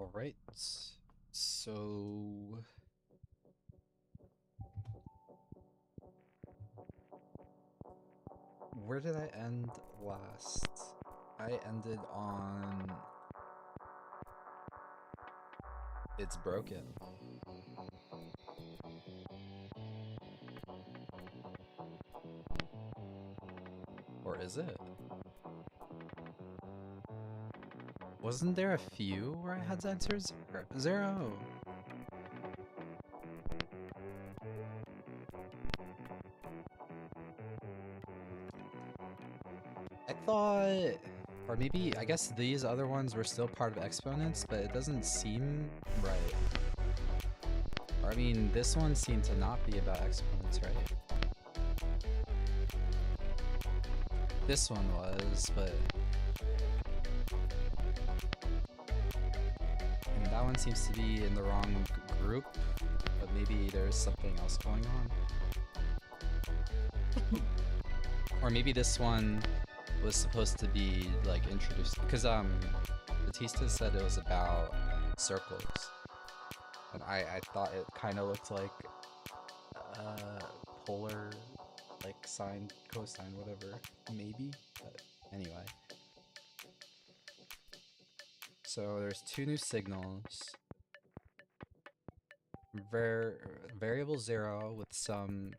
Alright, so where did I end last? I ended on it's broken. Or is it? Wasn't there a few where I had to enter zero? I thought, or maybe, I guess these other ones were still part of exponents, but it doesn't seem right. Or I mean, this one seemed to not be about exponents, right? This one was, but I mean, that one seems to be in the wrong group, but maybe there's something else going on. Or maybe this one was supposed to be like introduced, because Batista said it was about circles, and I thought it kind of looked like polar, like sine, cosine, whatever, maybe, but anyway. So there's two new signals. Variable 0 with some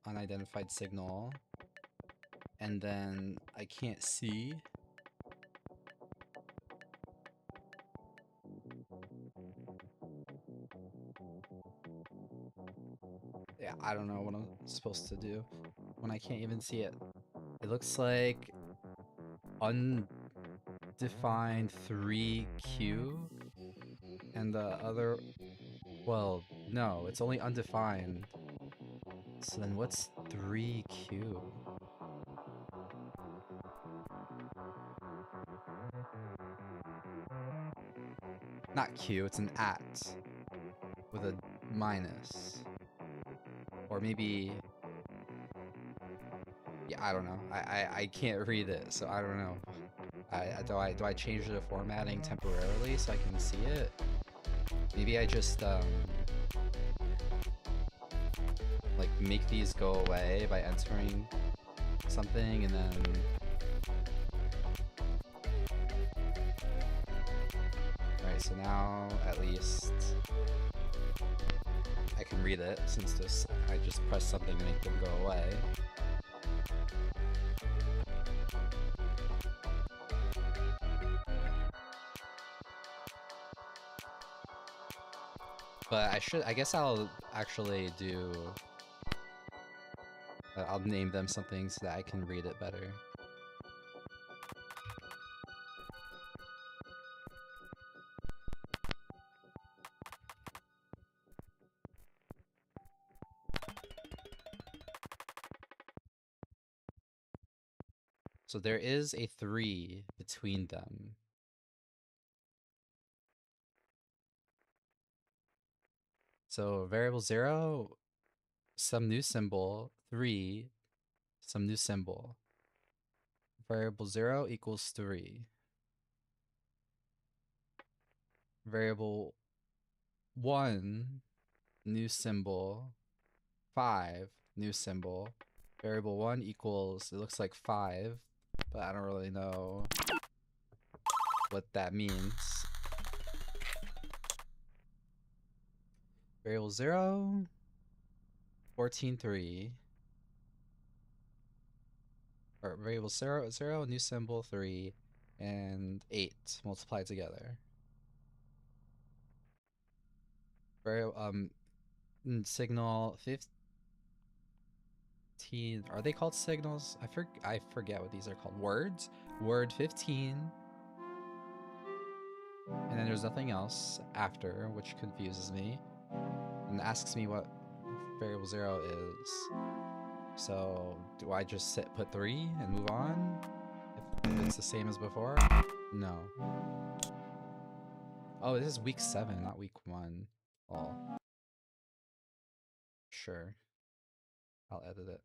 unidentified signal, and then I can't see. Yeah, I don't know what I'm supposed to do when I can't even see it. It looks like undefined 3Q, and the other, well, no, it's only undefined. So then what's 3Q? Not Q, it's an at with a minus. Or maybe, yeah, I don't know. I can't read it, so I don't know. Do I change the formatting temporarily so I can see it? Maybe I just like make these go away by entering something, and then alright, so now at least I can read it since this I just press something to make them go away. But I guess I'll actually do, I'll name them something so that I can read it better. So there is a 3 between them. So variable 0, some new symbol, 3, some new symbol. Variable 0 equals 3. Variable 1, new symbol, 5, new symbol. Variable 1 equals, it looks like 5, but I don't really know what that means. Variable 0, 14, 3. Or variable 0, 0, new symbol, 3, and 8 multiplied together. Signal 15. Are they called signals? I forget what these are called. Words? Word 15. And then there's nothing else after, which confuses me. And asks me what variable 0 is. So do I just put 3 and move on? If it's the same as before? No. Oh, this is week 7, not week 1. Oh. Sure. I'll edit it.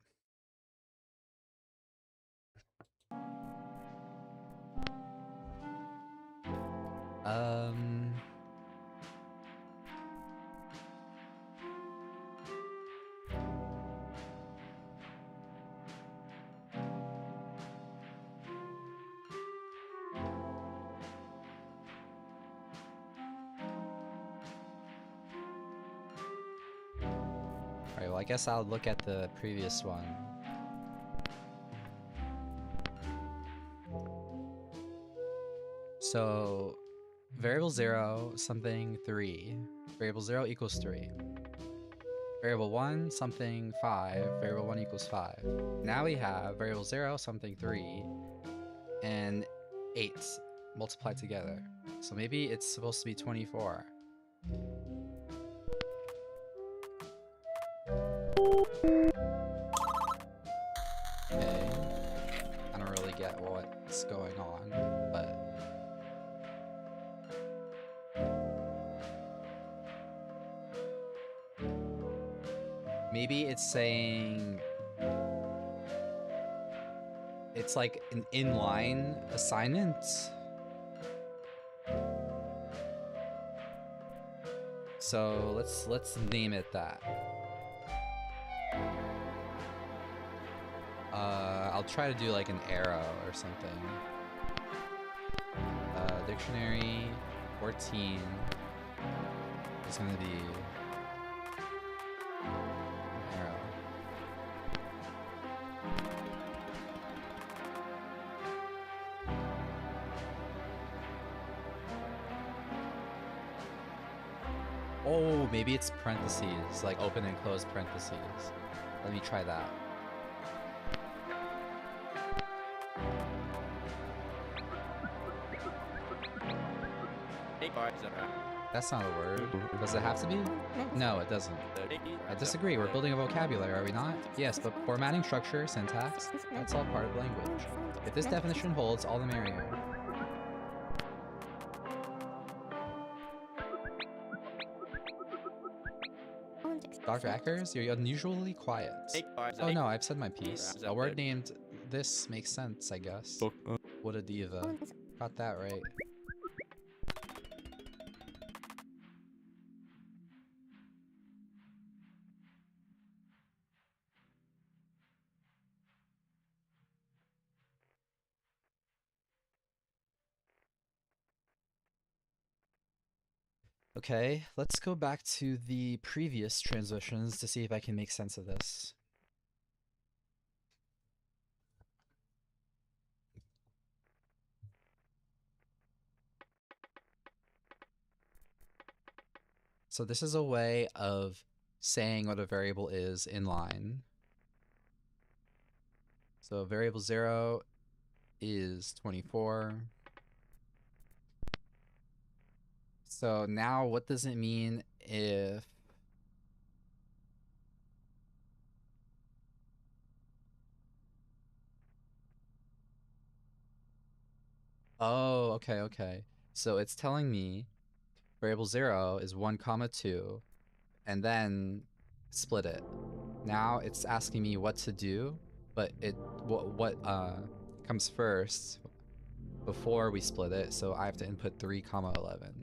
Alright, well I guess I'll look at the previous one. So variable 0 something 3. Variable 0 equals 3. Variable 1 something 5. Variable 1 equals 5. Now we have variable 0 something 3 and 8 multiplied together. So maybe it's supposed to be 24. Okay. I don't really get what's going on, but maybe it's saying it's like an inline assignment. So let's name it that. I'll try to do like an arrow or something. Dictionary 14 is gonna be an arrow. Oh, maybe it's parentheses, like open and close parentheses. Let me try that. That's not a word. Does it have to be? No, it doesn't. I disagree. We're building a vocabulary, are we not? Yes, but formatting, structure, syntax, that's all part of language. If this definition holds, all the merrier. Dr. Eckers, you're unusually quiet. Oh no, I've said my piece. A word named this makes sense, I guess. What a diva. Got that right. Okay, let's go back to the previous transitions to see if I can make sense of this. So this is a way of saying what a variable is in line. So variable 0 is 24. So now what does it mean if oh, okay. So it's telling me variable 0 is 1, 2, and then split it. Now it's asking me what to do, but what comes first before we split it, so I have to input 3, 11.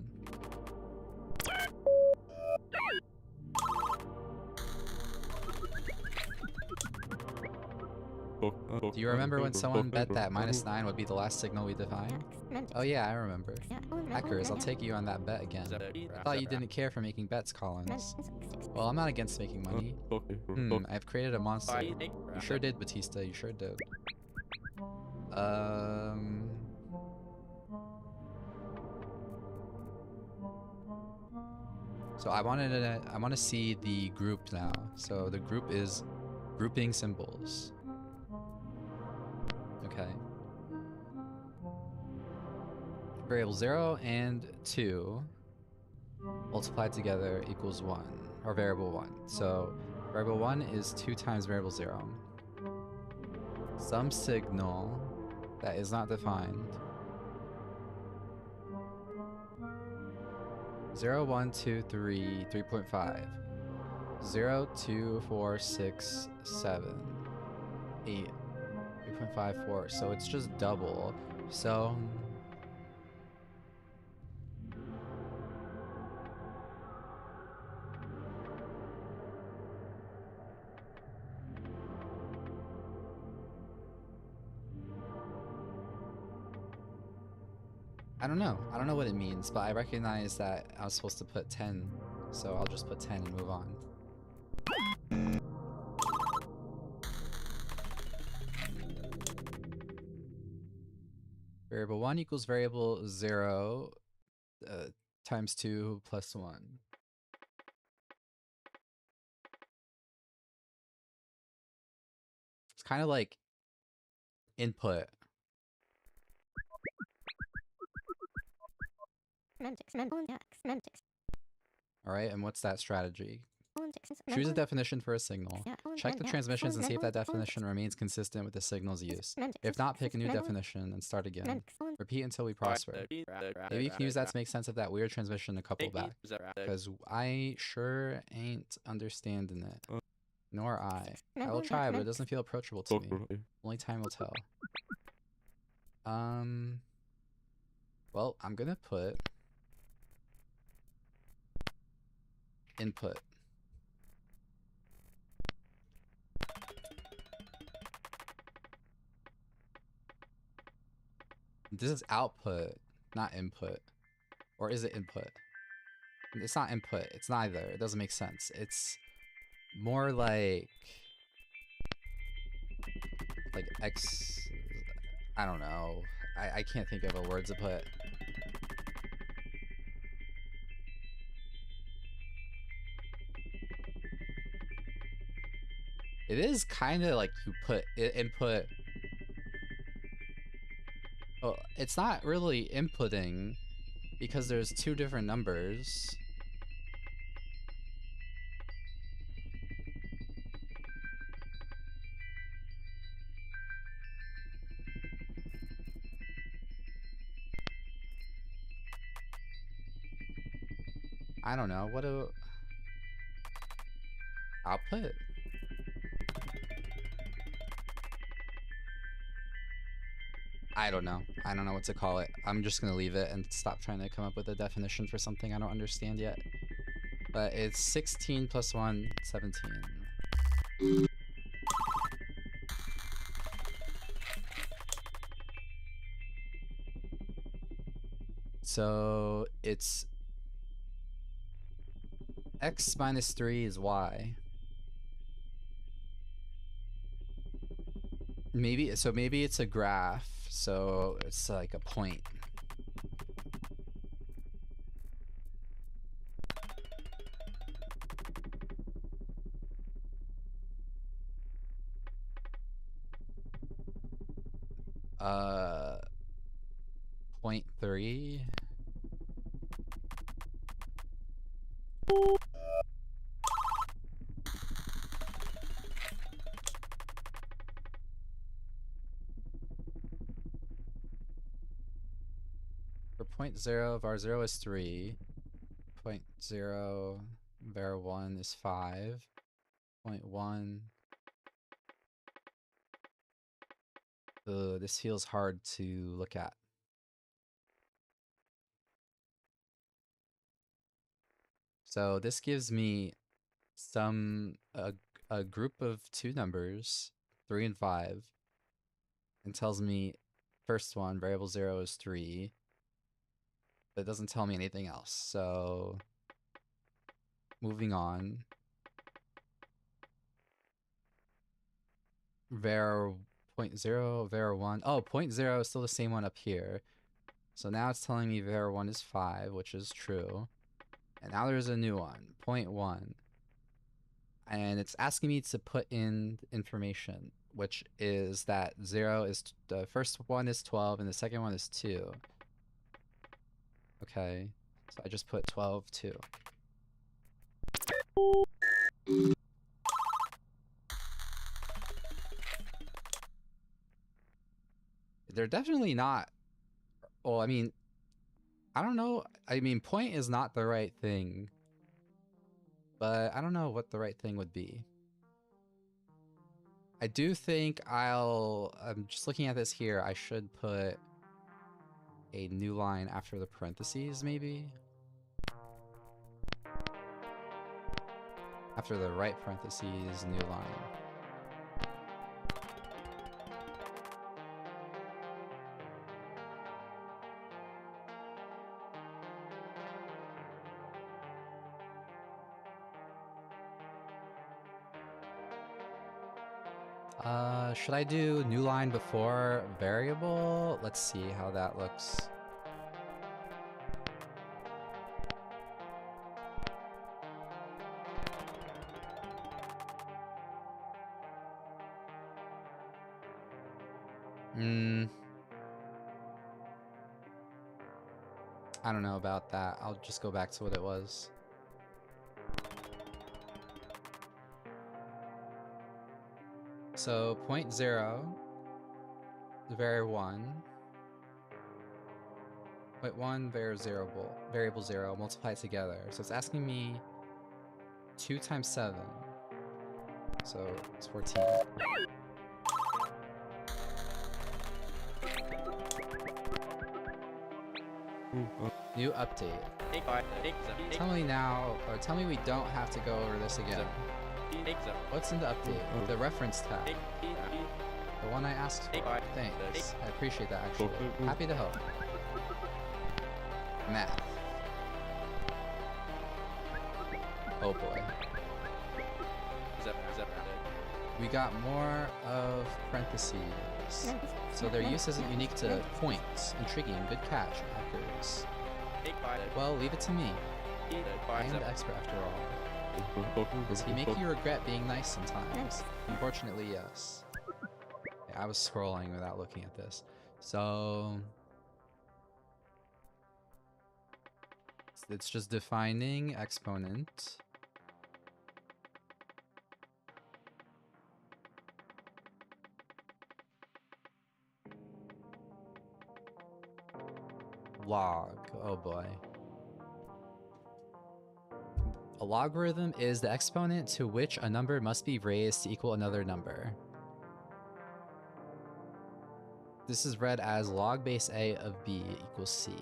Do you remember when someone bet that -9 would be the last signal we defined? Oh yeah, I remember. Eckers, I'll take you on that bet again. I thought you didn't care for making bets, Collins. Well, I'm not against making money. I've created a monster. You sure did, Batista, you sure did. So I want to see the group now. So the group is grouping symbols. Okay. Variable 0 and 2 multiplied together equals 1, or variable 1. So variable 1 is 2 times variable 0. Some signal that is not defined. 0, 1, 2, 3, 3.5. 0, 2, 4, 6, 7, 8, 3.54. So it's just double. So I don't know. I don't know what it means, but I recognize that I was supposed to put 10, so I'll just put 10 and move on. Variable 1 equals variable 0 times 2 plus 1. It's kind of like input. All right, and what's that strategy? Choose a definition for a signal. Check the transmissions and see if that definition remains consistent with the signal's use. If not, pick a new definition and start again. Repeat until we prosper. Maybe you can use that to make sense of that weird transmission a couple back. Because I sure ain't understanding it. Nor I. I will try, but it doesn't feel approachable to me. Only time will tell. Well, I'm gonna put input. This is output, not input. Or is it input? It's not input. It's neither. It doesn't make sense. It's more like X. I don't know. I can't think of a word to put. It is kind of like you put input. Well, it's not really inputting because there's two different numbers. I don't know. What do output? I don't know. I don't know what to call it. I'm just gonna leave it and stop trying to come up with a definition for something I don't understand yet. But it's 16 plus 1, 17. So it's x minus 3 is y. Maybe it's a graph, so it's like a point. Uh, 0.3. For 0.0, var 0 is 3. 0.0, var 1 is 5. 0.1. This feels hard to look at. So this gives me a group of two numbers, 3 and 5, and tells me first one, variable 0 is 3, but it doesn't tell me anything else. So moving on. Var 0.0, var 1. Oh, 0.0 is still the same one up here. So now it's telling me var 1 is 5, which is true. And now there's a new one, 0.1. And it's asking me to put in information, which is that 0 is, the first one is 12 and the second one is 2. Okay, so I just put 12, 2. They're definitely not, well, I mean, I don't know. I mean, point is not the right thing, but I don't know what the right thing would be. I do think I'm just looking at this here, I should put a new line after the parentheses, maybe? After the right parentheses, new line. Should I do new line before variable? Let's see how that looks. I don't know about that. I'll just go back to what it was. So 0.0, var1, 0.1, variable 0, multiply it together. So it's asking me 2 times 7. So it's 14. New update. Tell me now, or tell me we don't have to go over this again. What's in the update? The reference tab. The one I asked for. Thanks. I appreciate that, actually. Happy to help. Math. Oh boy. We got more of parentheses. So their use isn't unique to points. Intriguing. Good catch, hackers. Well, leave it to me. I am the expert after all. Does he make you regret being nice sometimes? Unfortunately, yes. Yeah, I was scrolling without looking at this. So it's just defining exponent. Log. Oh boy. A logarithm is the exponent to which a number must be raised to equal another number. This is read as log base a of b equals c.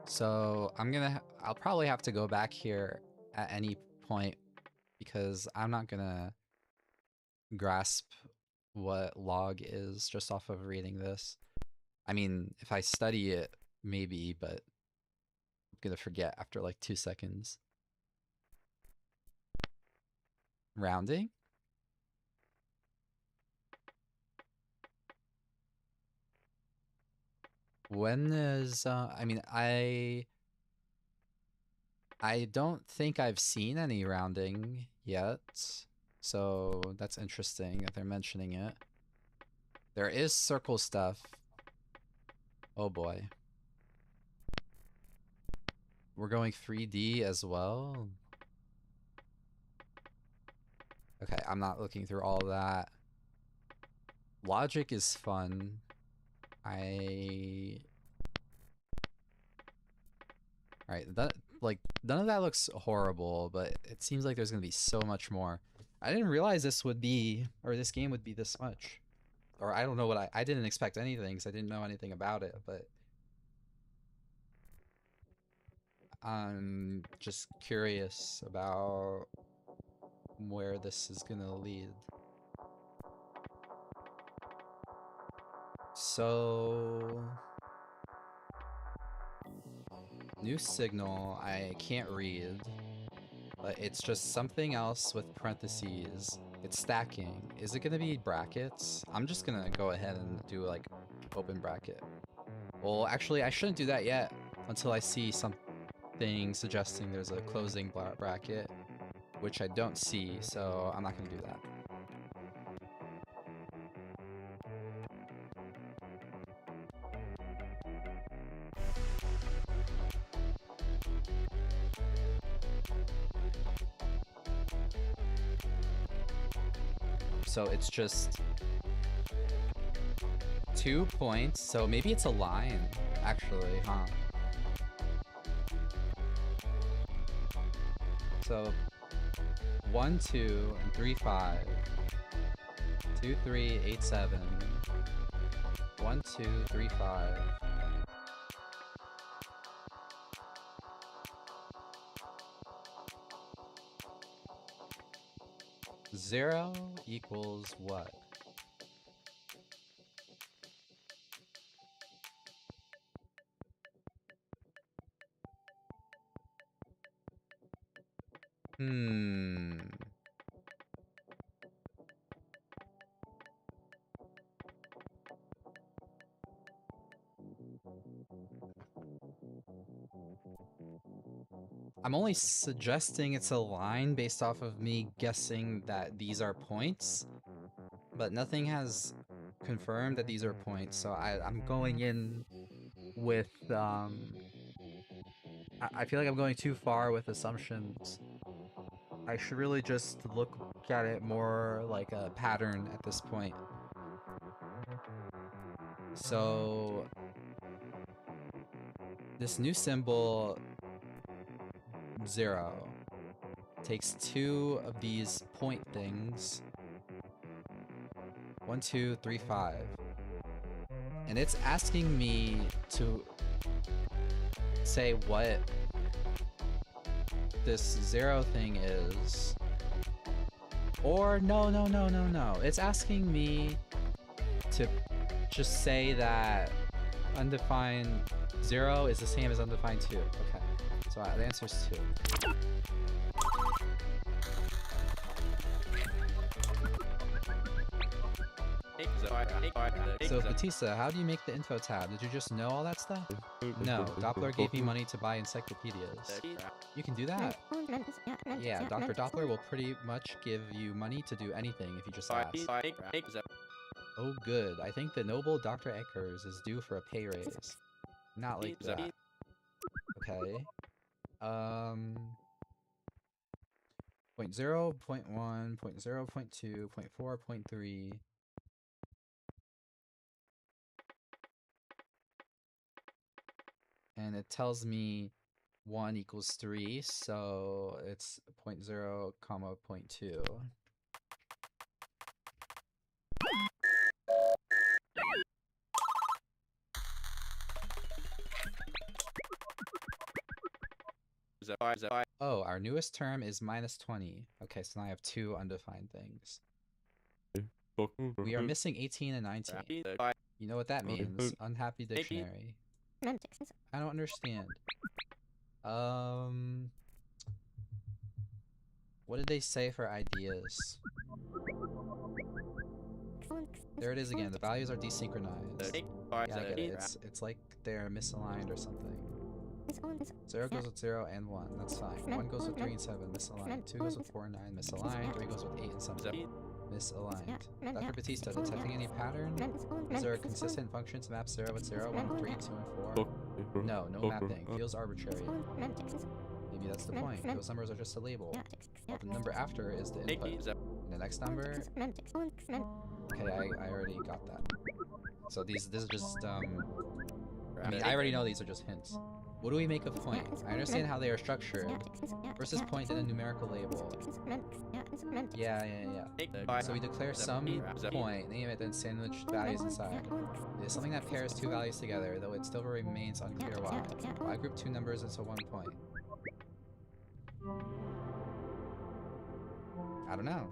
So I'll probably have to go back here at any point because I'm not gonna grasp what log is just off of reading this. I mean, if I study it, maybe, but I'm gonna forget after like 2 seconds. Rounding? When is, I mean, I don't think I've seen any rounding yet, so that's interesting that they're mentioning it. There is circle stuff. Oh boy. We're going 3D as well. Okay, I'm not looking through all that. Logic is fun. Alright, that, like, none of that looks horrible, but it seems like there's gonna be so much more. I didn't realize this would be, or this game would be this much. Or I don't know what I didn't expect anything because I didn't know anything about it, but I'm just curious about where this is gonna lead. So new signal, I can't read, but it's just something else with parentheses. It's stacking. Is it gonna be brackets? I'm just gonna go ahead and do like open bracket. Well, actually, I shouldn't do that yet until I see something suggesting there's a closing bracket, which I don't see, so I'm not gonna do that. So it's just 2 points, so maybe it's a line, actually, huh? So 1, 2, and 3, 5. 2, 3, 8, 7. 1, 2, 3, 5. Zero equals what? I'm only suggesting it's a line based off of me guessing that these are points, but nothing has confirmed that these are points, so I'm going in with I feel like I'm going too far with assumptions. I should really just look at it more like a pattern at this point. So this new symbol 0 takes 2 of these point things. 1, 2, 3, 5. And it's asking me to say what this 0 thing is. Or no. It's asking me to just say that undefined 0 is the same as undefined 2. Okay, so the answer is 2. So Batista, how do you make the info tab? Did you just know all that stuff? No, Doppler gave me money to buy encyclopedias. You can do that? Yeah, Dr. Doppler will pretty much give you money to do anything if you just ask. Oh good, I think the noble Dr. Eckers is due for a pay raise. Not like that. Okay. 0.0, 0.1, 0.0, 0.2, 0.4, 0.3. And it tells me 1 equals 3, so it's 0.0, comma 0.2. Oh, our newest term is -20. Okay, so now I have 2 undefined things. We are missing 18 and 19. You know what that means? Unhappy dictionary. I don't understand. What did they say for ideas? There it is again. The values are desynchronized. Yeah, I get it. It's like they're misaligned or something. 0 goes with 0 and 1. That's fine. 1 goes with 3 and 7. Misaligned. 2 goes with 4 and 9. Misaligned. 3 goes with 8 and 7. Misaligned. Dr. Batista, detecting any pattern? Is there a consistent function to map 0 with 0, 1 with 3, 2 and 4? No mapping. Feels arbitrary. Maybe that's the point. Those numbers are just a label. Well, the number after is the input. And the next number... Okay, I already got that. So this is just, I mean, I already know these are just hints. What do we make of point? I understand how they are structured. Versus point in a numerical label. Yeah. So we declare some point, name it, then sandwich values inside. It is something that pairs 2 values together, though it still remains unclear why. I group 2 numbers into 1 point. I don't know.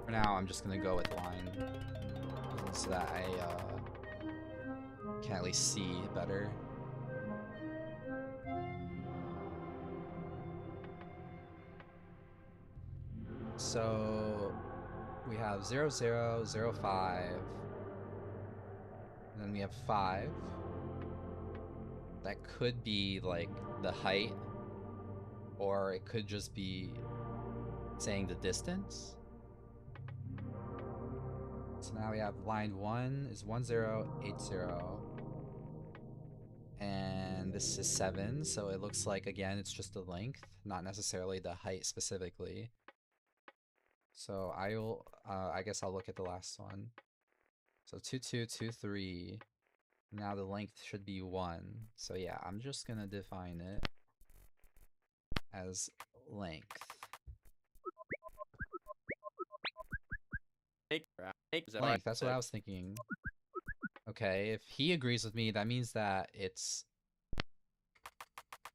For now, I'm just gonna go with line, so that I can at least see better. So we have 0, 0, 0, 5, and then we have 5. That could be like the height, or it could just be saying the distance. So now we have line 1 is 10, 80. And this is 7, so it looks like, again, it's just the length, not necessarily the height specifically. So I guess I'll look at the last one. So 2, 2, 2, 3. Now the length should be 1. So yeah, I'm just gonna define it as length. Length, that's what I was thinking. Okay, if he agrees with me, that means that it's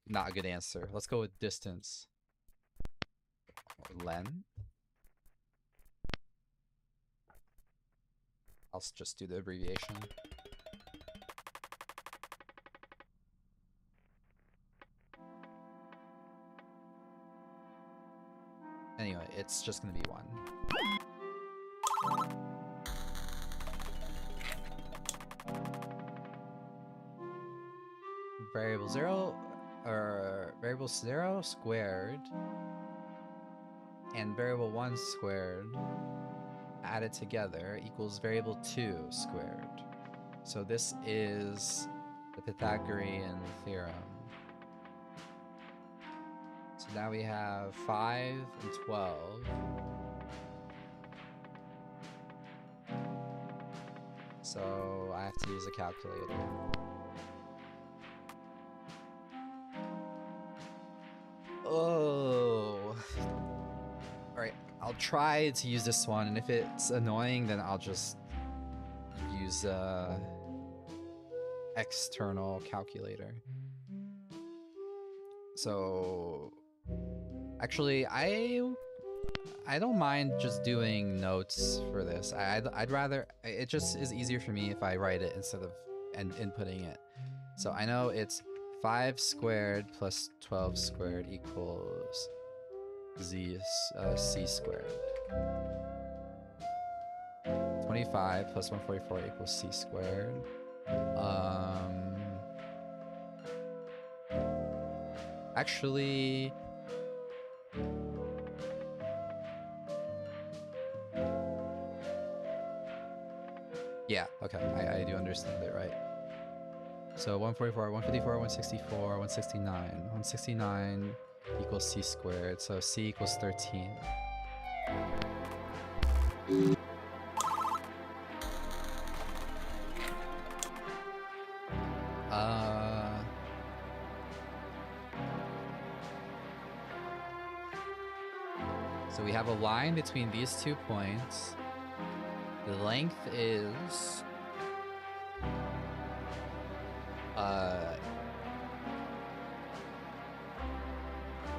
not a good answer. Let's go with distance. Len? I'll just do the abbreviation. Anyway, it's just gonna be 1. Variable 0 or variable 0 squared and variable 1 squared added together equals variable 2 squared. So this is the Pythagorean theorem. So now we have 5 and 12. So I have to use a calculator. Oh. Alright, I'll try to use this one, and if it's annoying, then I'll just use a external calculator. So actually, I don't mind just doing notes for this. I'd rather, it just is easier for me if I write it instead of inputting it. So I know it's 5 squared plus 12 squared equals c squared. 25 plus 144 equals c squared. Actually, yeah, okay, I do understand it, right? So 144, 154, 164, 169. 169 equals c squared, so c equals 13. So we have a line between these 2 points. The length is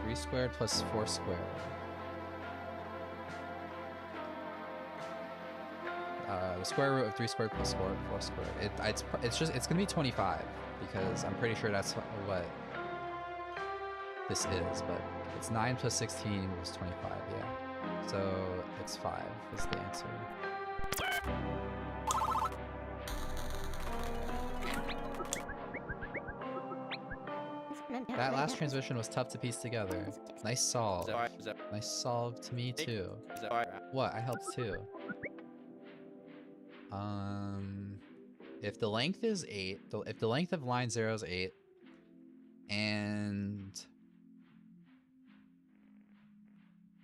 3 squared plus 4 squared. The square root of 3 squared plus 4 squared. It's gonna be 25 because I'm pretty sure that's what this is, but it's 9 plus 16 was 25, yeah. So it's 5 is the answer. That last transmission was tough to piece together. Nice solve. Nice solve to me too. What? I helped too. If the length is 8, if the length of line 0 is 8, and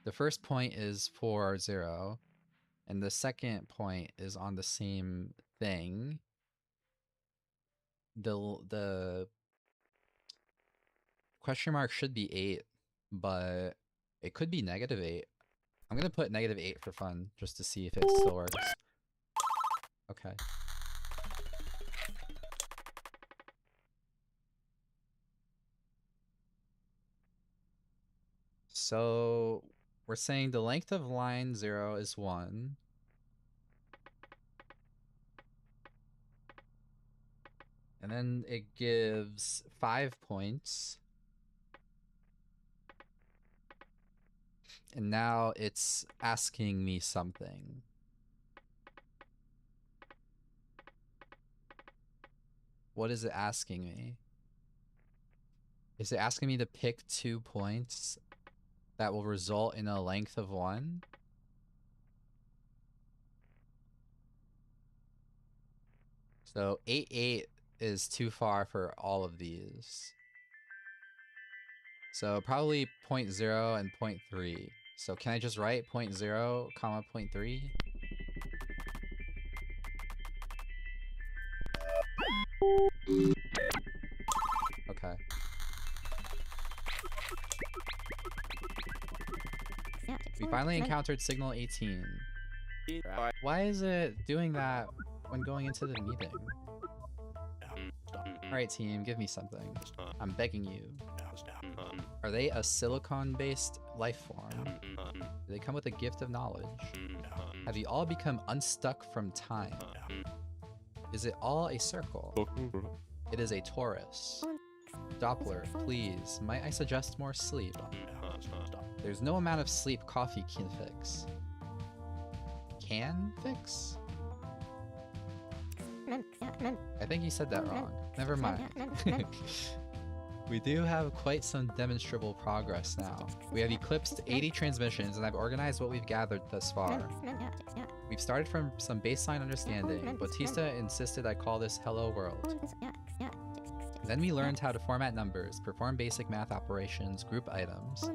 the first point is 4, 0, and the second point is on the same thing, the question mark should be 8, but it could be -8. I'm gonna put -8 for fun, just to see if it still works. Okay. So we're saying the length of line 0 is 1. And then it gives 5 points. And now it's asking me something. What is it asking me? Is it asking me to pick 2 points that will result in a length of 1? So 8, 8 is too far for all of these. So probably 0.0 and 0.3. So can I just write 0.0, comma 0.3? Okay. We finally encountered signal 18. Why is it doing that when going into the meeting? Alright team, give me something. I'm begging you. Are they a silicon-based life form? Do they come with a gift of knowledge? Have you all become unstuck from time? Is it all a circle? It is a torus. Doppler, please, might I suggest more sleep? There's no amount of sleep coffee can fix. Can fix? I think you said that wrong. Never mind. We do have quite some demonstrable progress now. We have eclipsed 80 transmissions, and I've organized what we've gathered thus far. We've started from some baseline understanding. Bautista insisted I call this Hello World. Then we learned how to format numbers, perform basic math operations, group items,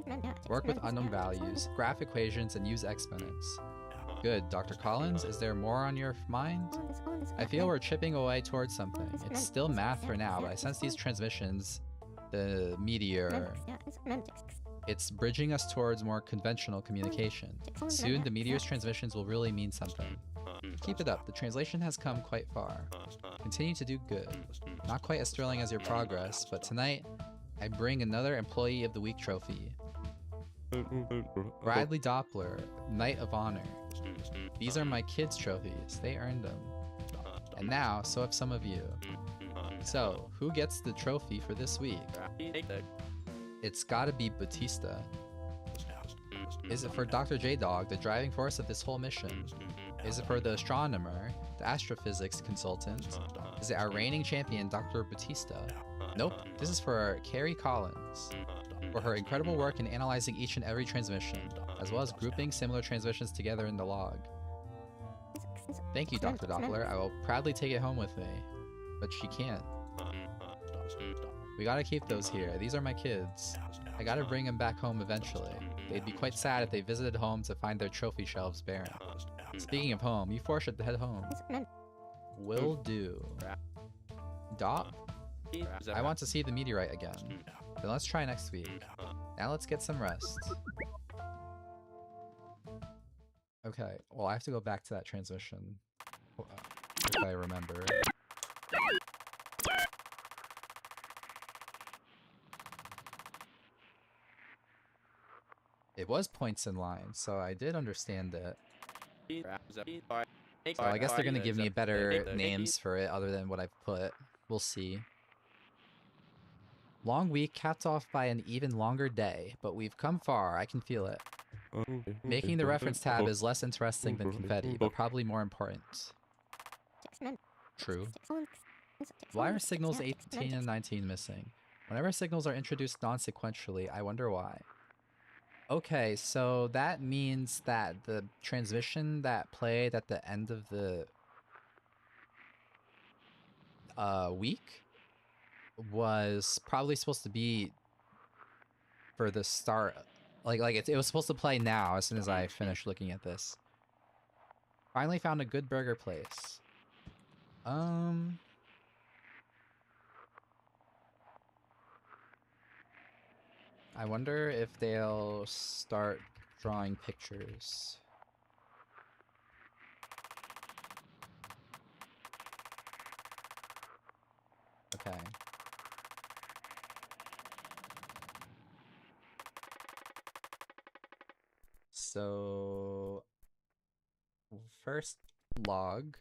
work with unknown values, graph equations, and use exponents. Good. Dr. Collins, is there more on your mind? I feel we're chipping away towards something. It's still math for now, but I sense these transmissions, the meteor, it's bridging us towards more conventional communication. Soon, the meteor's transmissions will really mean something. Keep it up. The translation has come quite far. Continue to do good. Not quite as thrilling as your progress, but tonight, I bring another Employee of the Week trophy. Bradley Doppler, Knight of Honor. These are my kids' trophies. They earned them. And now, so have some of you. So, who gets the trophy for this week? It's gotta be Bautista. Is it for Dr. J-Dog, the driving force of this whole mission? Is it for the astronomer, the astrophysics consultant? Is it our reigning champion, Dr. Bautista? Nope, this is for Carrie Collins. For her incredible work in analyzing each and every transmission, as well as grouping similar transmissions together in the log. Thank you, Dr. Doppler. I will proudly take it home with me. But she can't. We gotta keep those here. These are my kids. I gotta bring them back home eventually. They'd be quite sad if they visited home to find their trophy shelves barren. Speaking of home, you four should head home. Will do. Dop? I want to see the meteorite again. Then let's try next week. Now let's get some rest. Okay, well I have to go back to that transmission. If I remember. It was points in line, so I did understand it. So I guess they're gonna give me better names for it other than what I've put. We'll see. Long week capped off by an even longer day, but we've come far, I can feel it. Making the reference tab is less interesting than confetti, but probably more important. True. Why are signals 18 and 19 missing? Whenever signals are introduced non-sequentially, I wonder why. Okay, so that means that the transmission that played at the end of the week was probably supposed to be for the start. It was supposed to play now as soon as I finished looking at this. Finally found a good burger place. I wonder if they'll start drawing pictures. Okay. So, first log.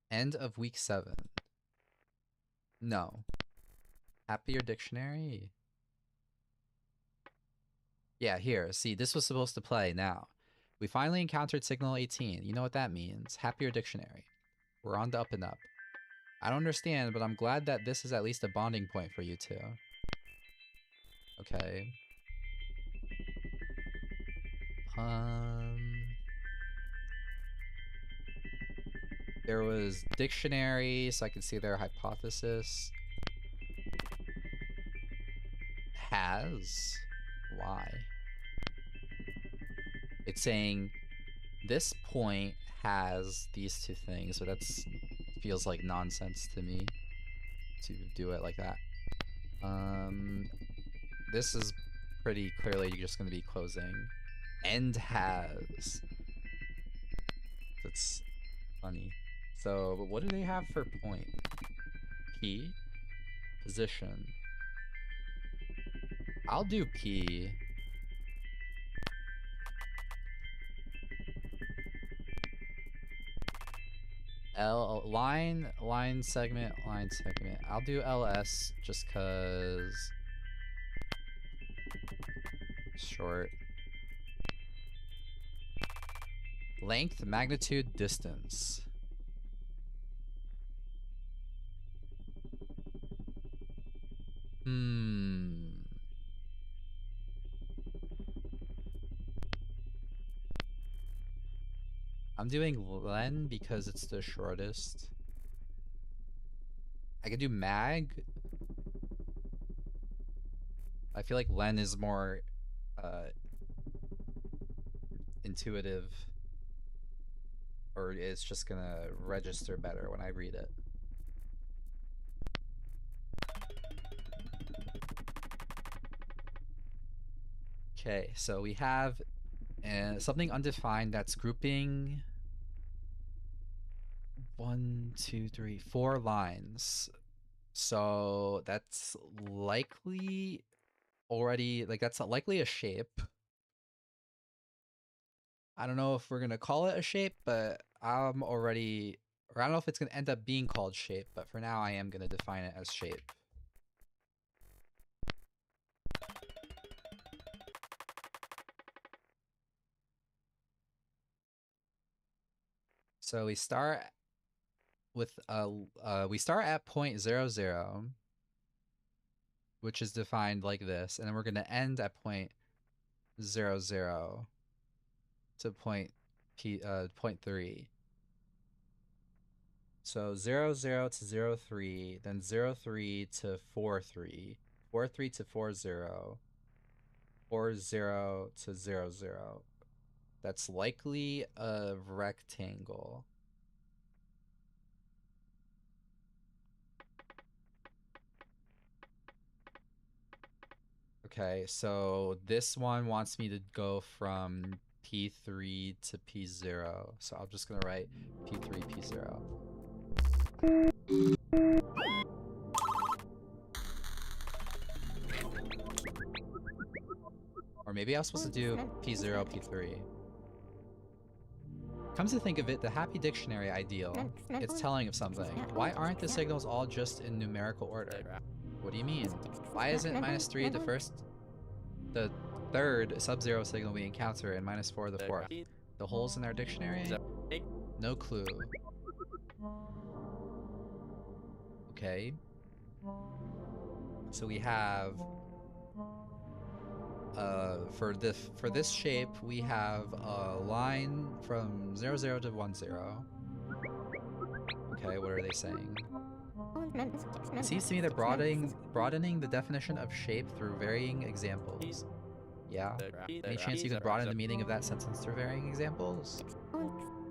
End of week 7. No. Happier Dictionary? Yeah, here. See, this was supposed to play now. We finally encountered Signal 18. You know what that means. Happier Dictionary. We're on the up and up. I don't understand, but I'm glad that this is at least a bonding point for you two. Okay. There was dictionary, so I can see their hypothesis. Has. Why? It's saying this point has these two things, so that's feels like nonsense to me to do it like that. This is pretty clearly just going to be closing. End has. That's funny. So, but what do they have for point? P? Position. I'll do P. L, line segment. I'll do LS just cause short. Length, magnitude, distance. I'm doing len because it's the shortest. I could do mag. I feel like len is more intuitive, or it's just gonna register better when I read it. Okay, so we have something undefined that's grouping 1, 2, 3, 4 lines. So that's likely already, like, that's likely a shape. I don't know if we're gonna call it a shape, but I'm already, or I don't know if it's gonna end up being called shape, but for now I am gonna define it as shape. So we start with we start at 0.00, which is defined like this, and then we're gonna end at 0.00 to 0.3. So 00 to 03, then 03 to 43, 43 to 40, 40 to 00. That's likely a rectangle. Okay, so this one wants me to go from P3 to P0. So I'm just gonna write P3, P0. Or maybe I was supposed to do P0, P3. Comes to think of it, the Happy Dictionary ideal, it's telling of something. Why aren't the signals all just in numerical order? What do you mean? Why isn't -3 the third sub-zero signal we encounter, and -4 the fourth? The holes in our dictionary? No clue. Okay. So we have for this shape we have a line from 00 to 10. Okay, what are they saying? It seems to me they're broadening the definition of shape through varying examples. Yeah. Any chance you could broaden the meaning of that sentence through varying examples?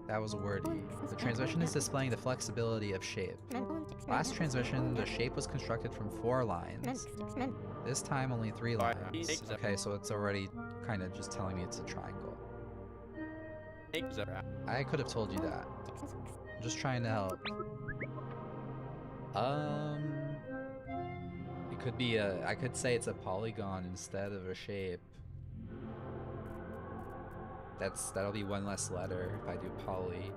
That was wordy. The transmission is displaying the flexibility of shape. Last transmission, the shape was constructed from 4 lines. This time, only 3 lines. Okay, so it's already kind of just telling me it's a triangle. I could have told you that. I'm just trying to help. It could be I could say it's a polygon instead of a shape. That'll be one less letter if I do poly.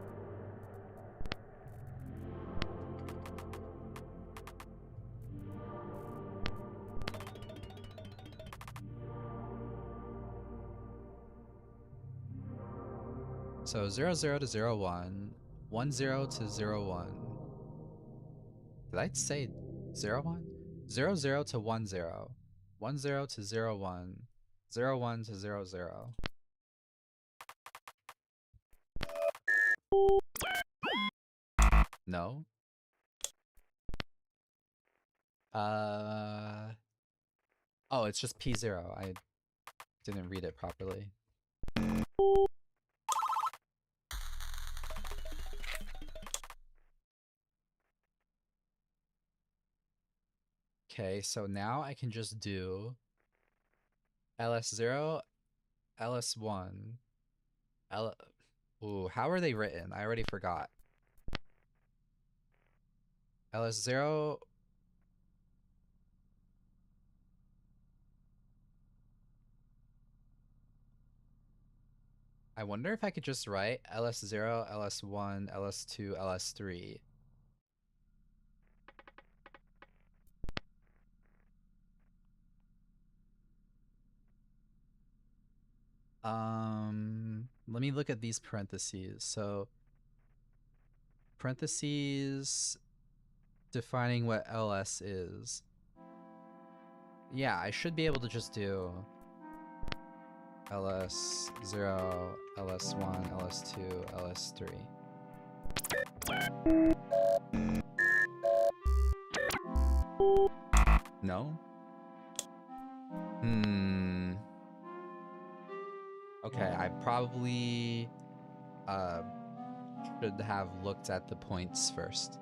So 00 to 01, 10 to 01. Did I say 01? 00 to 10, 10 to 01, 01 to 00. No? Oh, it's just P0. I didn't read it properly. Okay, so now I can just do LS0, LS1, Ooh, how are they written? I already forgot. LS0. I wonder if I could just write LS0, LS1, LS2, LS3. Let me look at these parentheses. So parentheses defining what ls is. Yeah, I should be able to just do ls0, ls1, ls2, ls3. No? Okay, I probably should have looked at the points first.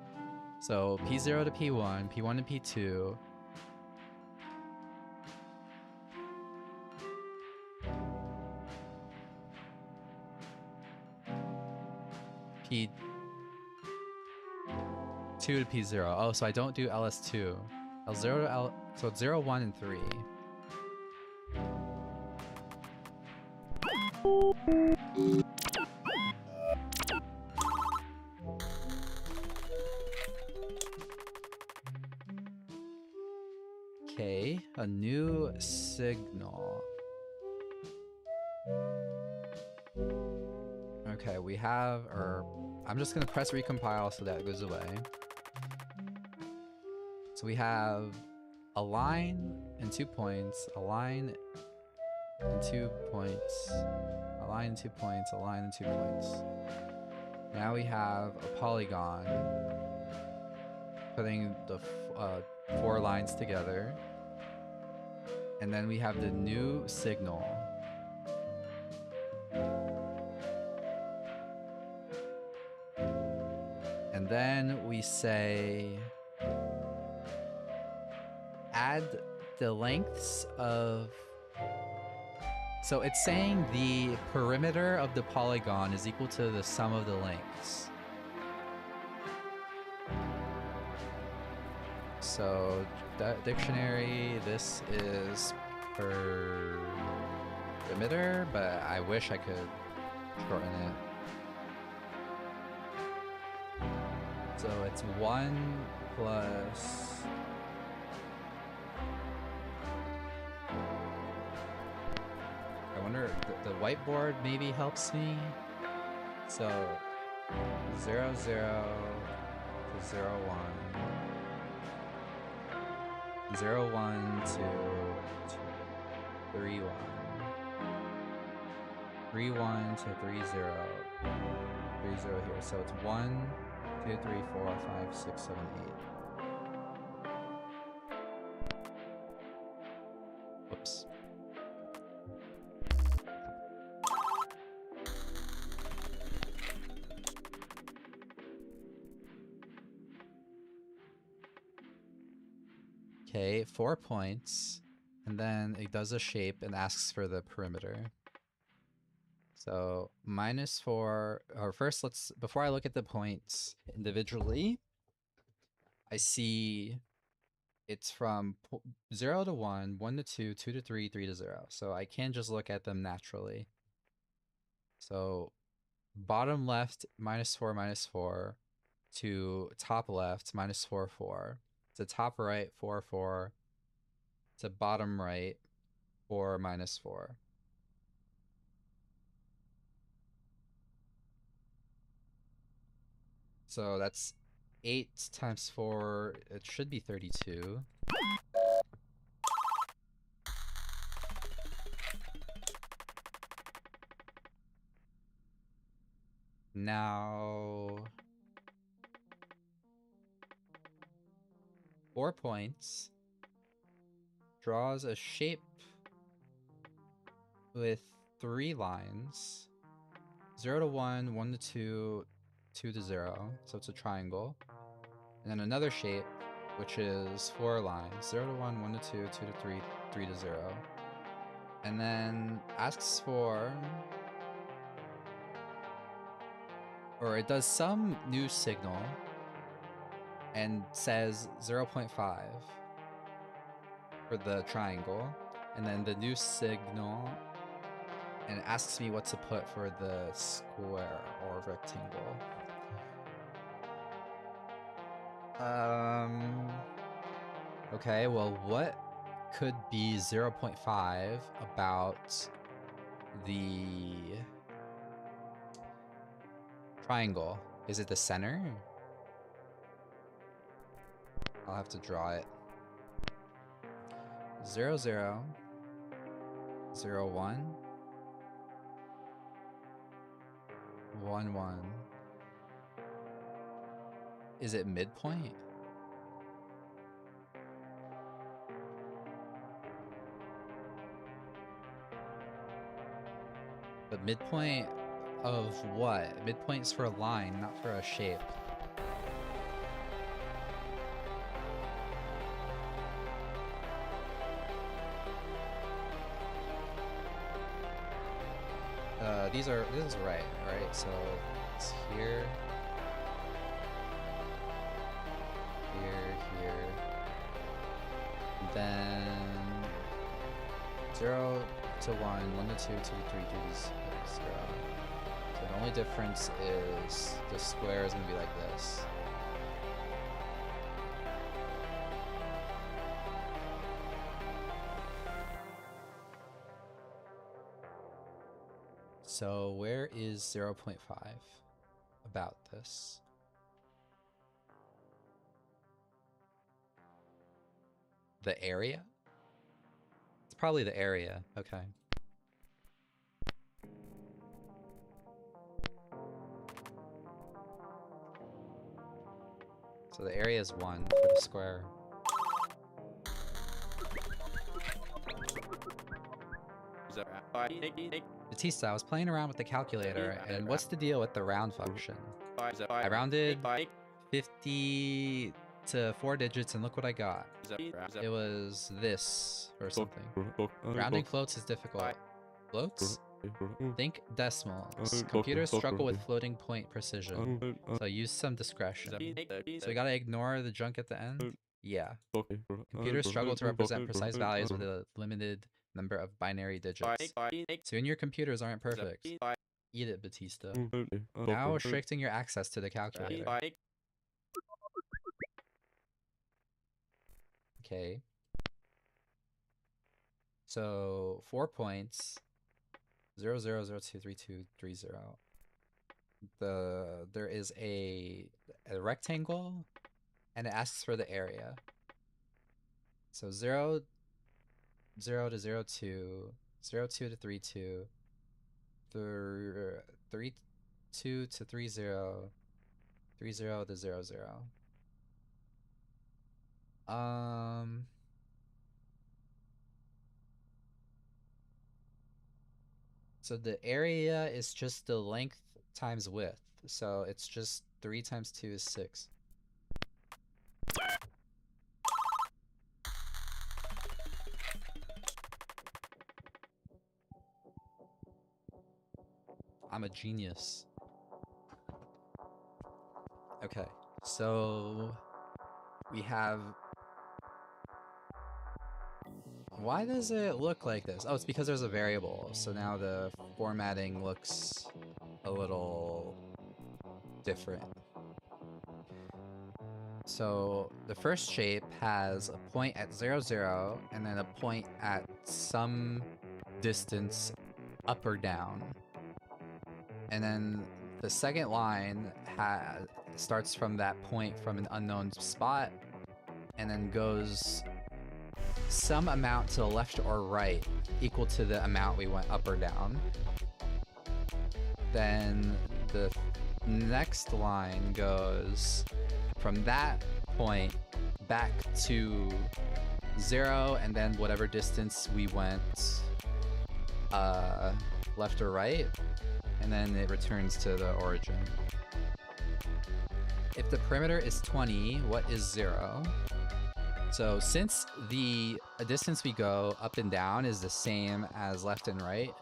So P0 to P1, P1 to P2. P2 to P0. Oh, so I don't do LS2. L0 to L, so it's 0, 1, and 3. Okay, a new signal. Okay, we have, or I'm just gonna press recompile so that it goes away. So we have a line and 2 points, a line and 2 points, a line and 2 points, a line and 2 points. Now we have a polygon, putting the 4 lines together. And then we have the new signal. And then we say add the lengths of, so it's saying the perimeter of the polygon is equal to the sum of the lengths. So dictionary, this is perimeter, but I wish I could shorten it. So it's 1 plus I wonder, the whiteboard maybe helps me. So 0, 0 to 0, 1. 0, 1 to 3, 1. 3, 1 to 3, 0. 3, 0 here. So it's 1, 2, 3, 4, 5, 6, 7, 8. Whoops. Okay, 4 points, and then it does a shape and asks for the perimeter. So -4, or first before I look at the points individually, I see it's from 0 to 1, 1 to 2, 2 to 3, 3 to 0. So I can just look at them naturally. So bottom left, -4, -4, to top left, -4, 4. To top right, 4, 4. To bottom right, 4, -4. So that's 8 times 4, it should be 32. Now 4 points draws a shape with 3 lines. 0 to 1, 1 to 2, 2 to 0. So it's a triangle. And then another shape, which is 4 lines. 0 to 1, 1 to 2, 2 to 3, 3 to 0. And then asks for, or it does some new signal and says 0.5 for the triangle, and then the new signal, and it asks me what to put for the square or rectangle. Okay, well, what could be 0.5 about the triangle. Is it the center? I'll have to draw it. 0, 0, 0, 1, 1, 1. Is it midpoint? But midpoint of what? Midpoint's for a line, not for a shape. This is right, so it's here, here, and then 0 to 1, 1 to 2, 2 to 3, 2 to 0. So the only difference is the square is gonna be like this. So where is 0.5 about this? The area? It's probably the area, okay. So the area is 1 for the square. Batista, I was playing around with the calculator, and what's the deal with the round function? I rounded 50 to 4 digits, and look what I got. It was this, or something. Rounding floats is difficult. Floats? Think decimals. Computers struggle with floating point precision, so use some discretion. So we gotta ignore the junk at the end? Yeah. Computers struggle to represent precise values with a limited number of binary digits. Soon your computers aren't perfect. Eat it, Batista. Now restricting your access to the calculator. Okay. So 4 points. 0, 0, 0, 2, 3, 2, 3, 0. There is a rectangle, and it asks for the area. So 0, 0 to 0, 2, 0, 2 to 3, 2, 3, 2 to 3, 0, 3, 0 to 0, 0. So the area is just the length times width. So it's just 3 times 2 is 6. I'm a genius. Okay, so we have... Why does it look like this? Oh, it's because there's a variable. So now the formatting looks a little different. So the first shape has a point at 0, 0, and then a point at some distance up or down. And then the second line starts from that point from an unknown spot, and then goes some amount to the left or right equal to the amount we went up or down. Then the next line goes from that point back to 0, and then whatever distance we went left or right, and then it returns to the origin. If the perimeter is 20, what is 0? So since the distance we go up and down is the same as left and right,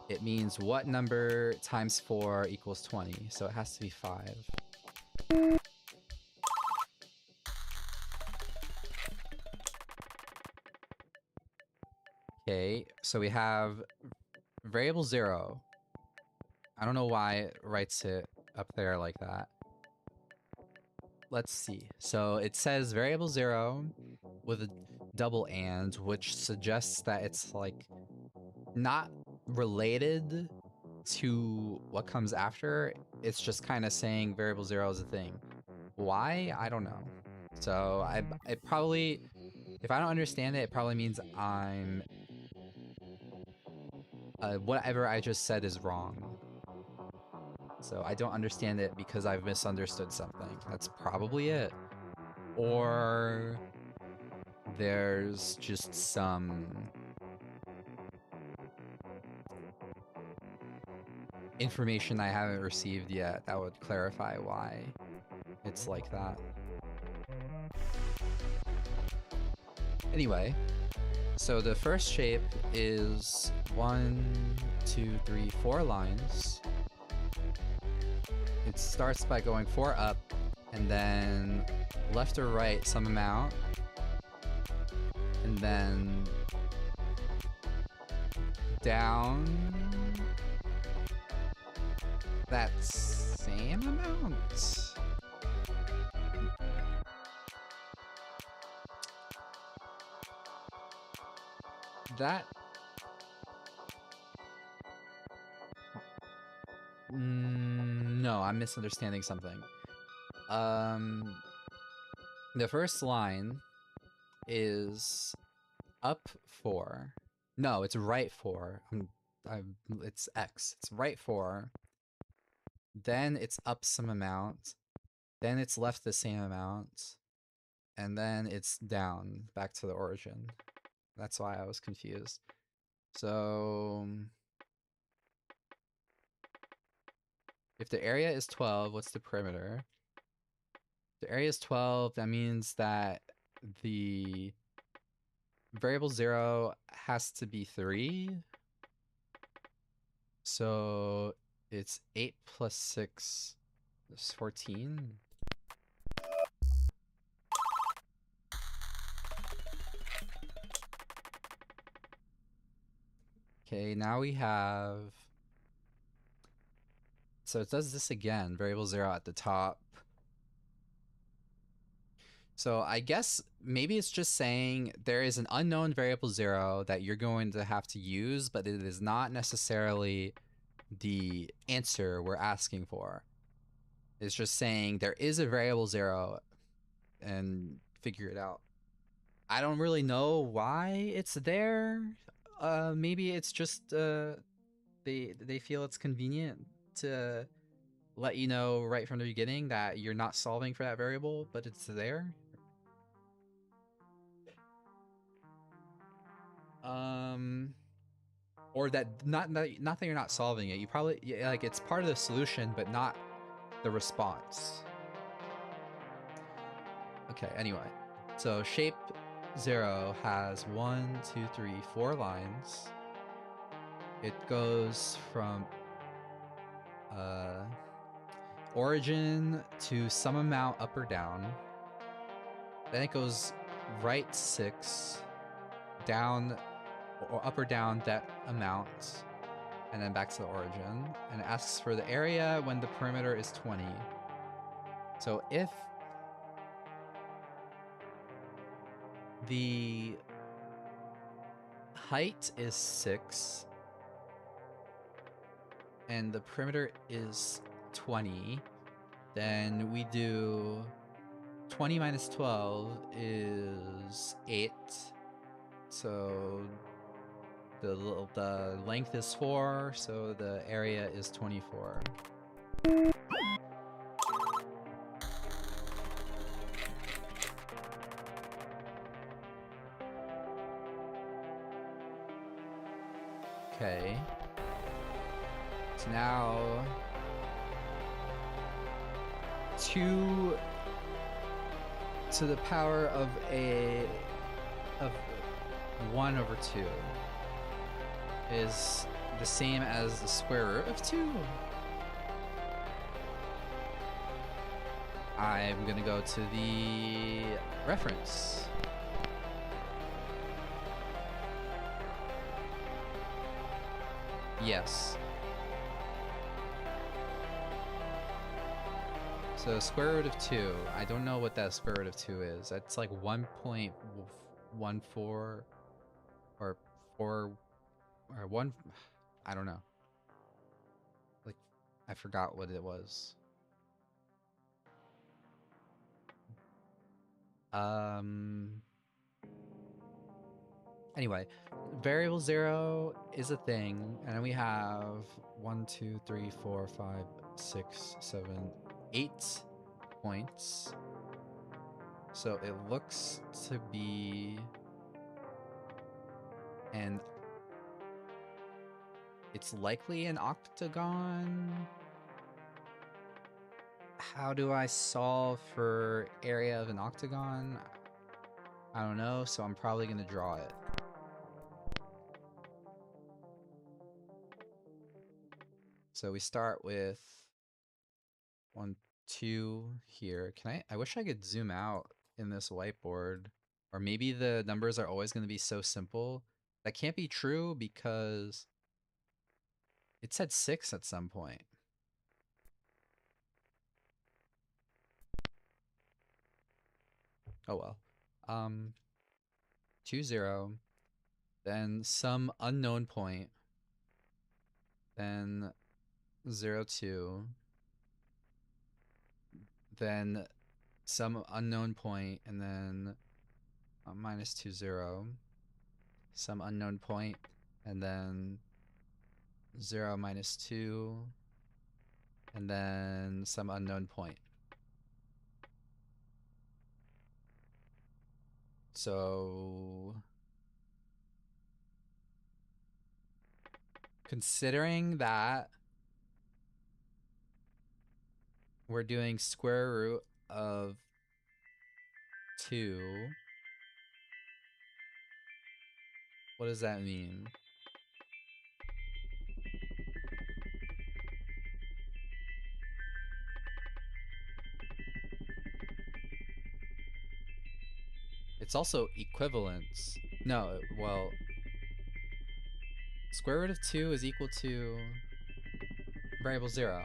it means what number times 4 equals 20? So it has to be 5. Okay, so we have variable 0. I don't know why it writes it up there like that. Let's see. So it says variable 0 with a double and, which suggests that it's like not related to what comes after. It's just kind of saying variable 0 is a thing. Why? I don't know. So it probably, if I don't understand it, it probably means I'm whatever I just said is wrong. So I don't understand it because I've misunderstood something. That's probably it. Or there's just some information I haven't received yet that would clarify why it's like that. Anyway, so the first shape is 1, 2, 3, 4 lines. It starts by going 4 up, and then left or right some amount, and then down that same amount. That no, I'm misunderstanding something. The first line is up 4. No, it's right 4. It's X. It's right 4. Then it's up some amount. Then it's left the same amount. And then it's down back to the origin. That's why I was confused. So if the area is 12, what's the perimeter? If the area is 12, that means that the variable 0 has to be 3. So it's 8 plus 6 is 14. Okay, now we have... So it does this again, variable 0 at the top. So I guess maybe it's just saying there is an unknown variable 0 that you're going to have to use, but it is not necessarily the answer we're asking for. It's just saying there is a variable 0 and figure it out. I don't really know why it's there. Maybe it's just they feel it's convenient to let you know right from the beginning that you're not solving for that variable, but it's there. Or that not that you're not solving it. You probably like it's part of the solution, but not the response. Okay. Anyway, so shape 0 has 1, 2, 3, 4 lines. It goes from origin to some amount up or down. Then it goes right 6, down or up or down that amount, and then back to the origin. And it asks for the area when the perimeter is 20. So if the height is 6 and the perimeter is 20, then we do 20 minus 12 is 8. So the length is 4, so the area is 24. Okay. So now 2 to the power of 1 over 2 is the same as the square root of 2. I'm gonna go to the reference. Yes. So square root of 2, I don't know what that square root of 2 is. That's like 1.14 or 4 or 1. I don't know. Like, I forgot what it was. Anyway, variable 0 is a thing, and then we have 1, 2, 3, 4, 5, 6, 7, 8 points. So it looks to be an... It's likely an octagon. How do I solve for area of an octagon? I don't know, so I'm probably gonna draw it. So we start with 1, 2 here. I wish I could zoom out in this whiteboard. Or maybe the numbers are always going to be so simple. That can't be true because it said 6 at some point. Oh well. 2, 0. Then some unknown point. Then 0, 2. Then some unknown point, and then minus 2, 0. Some unknown point, and then 0, minus 2, and then some unknown point. So considering that we're doing square root of 2, what does that mean? It's also equivalence. No, well, square root of 2 is equal to variable 0.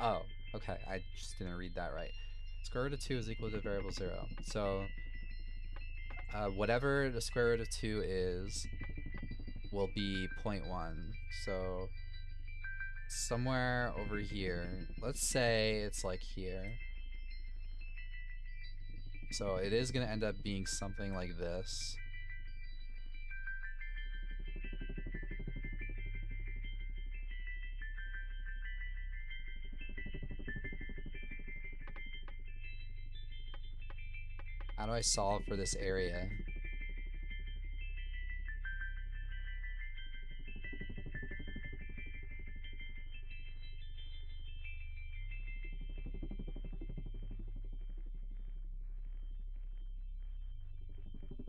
Oh, okay, I just didn't read that right. Square root of 2 is equal to variable 0. So whatever the square root of 2 is will be 0.1. So somewhere over here, let's say it's like here. So it is going to end up being something like this. How do I solve for this area?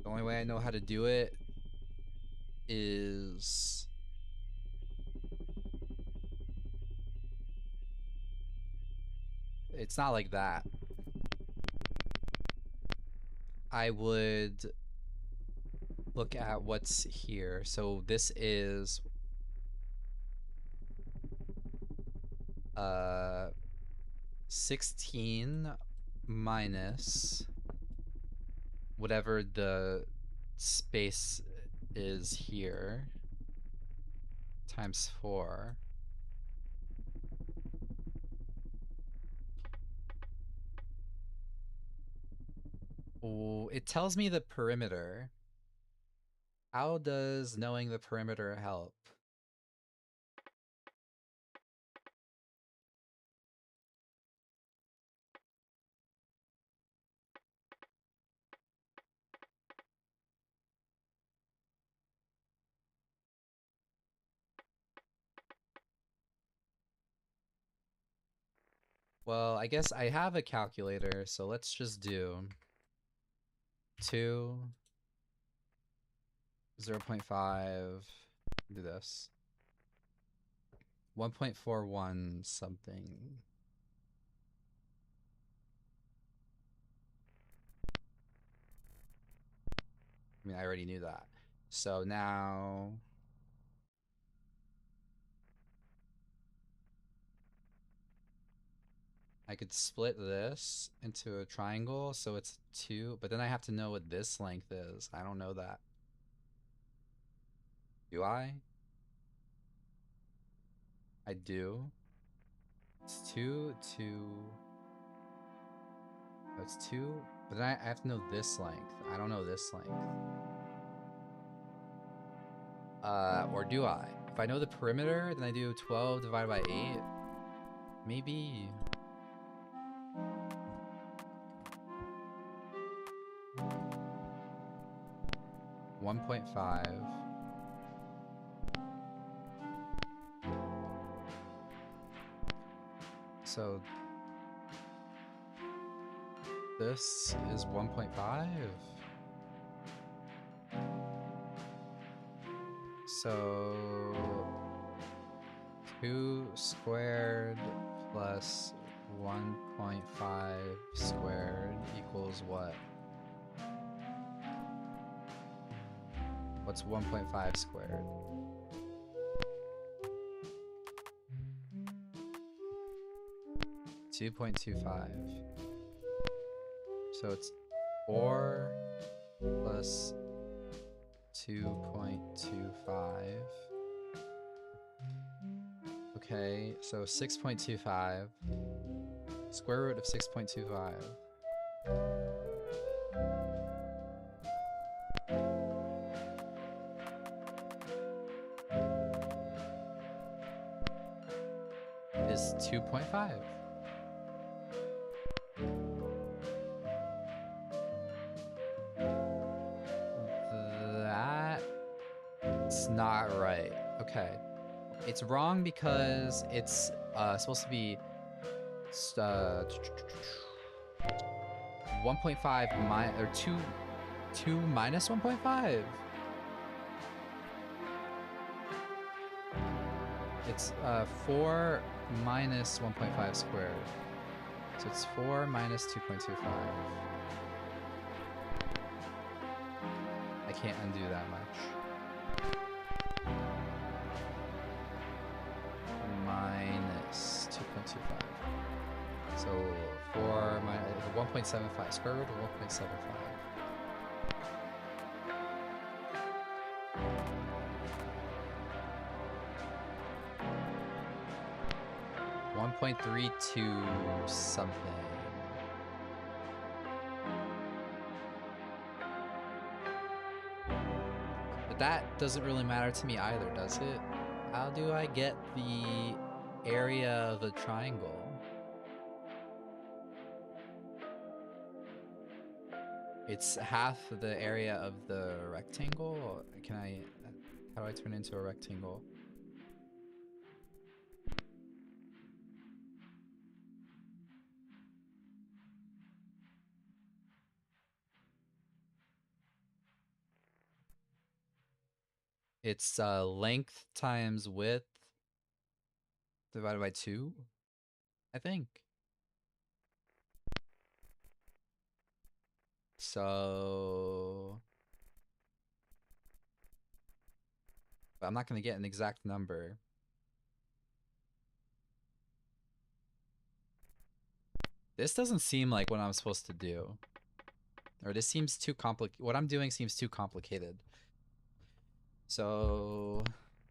The only way I know how to do it is it's not like that. I would look at what's here. So this is 16 minus whatever the space is here times 4. Oh, it tells me the perimeter. How does knowing the perimeter help? Well, I guess I have a calculator, so let's just do 2, 0.5, do this. 1.41 something. I mean, I already knew that. So now I could split this into a triangle, so it's 2, but then I have to know what this length is. I don't know that. Do I? I do. It's 2, 2. Oh, it's 2, but then I have to know this length. I don't know this length. Or do I? If I know the perimeter, then I do 12 divided by 8. Maybe. $1.5. So this is 1.5. So 2 squared plus 1.5 squared equals what? What's 1.5 squared? 2.25. So it's 4 plus 2.25. Okay, so 6.25. Square root of 6.25. Is 2.5. That's not right. Okay. It's wrong because it's supposed to be 1.5 or 2 minus 1.5. It's 4 minus 1.5 squared. So it's 4 minus 2.25. I can't undo that much. Minus 2.25. So 4 minus 1.75. Square root of 1.75. 1.32 something. But that doesn't really matter to me either, does it? How do I get the area of the triangle? It's half the area of the rectangle? Can I... How do I turn it into a rectangle? It's length times width divided by 2, I think. So... But I'm not going to get an exact number. This doesn't seem like what I'm supposed to do. Or this seems too complicated. What I'm doing seems too complicated. So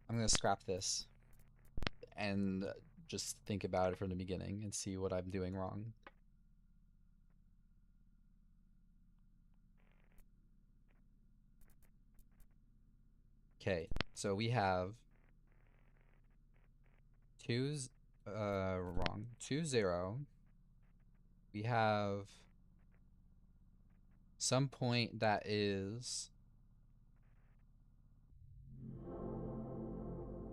I'm going to scrap this and just think about it from the beginning and see what I'm doing wrong. Okay, so we have wrong. 2, 0. We have some point that is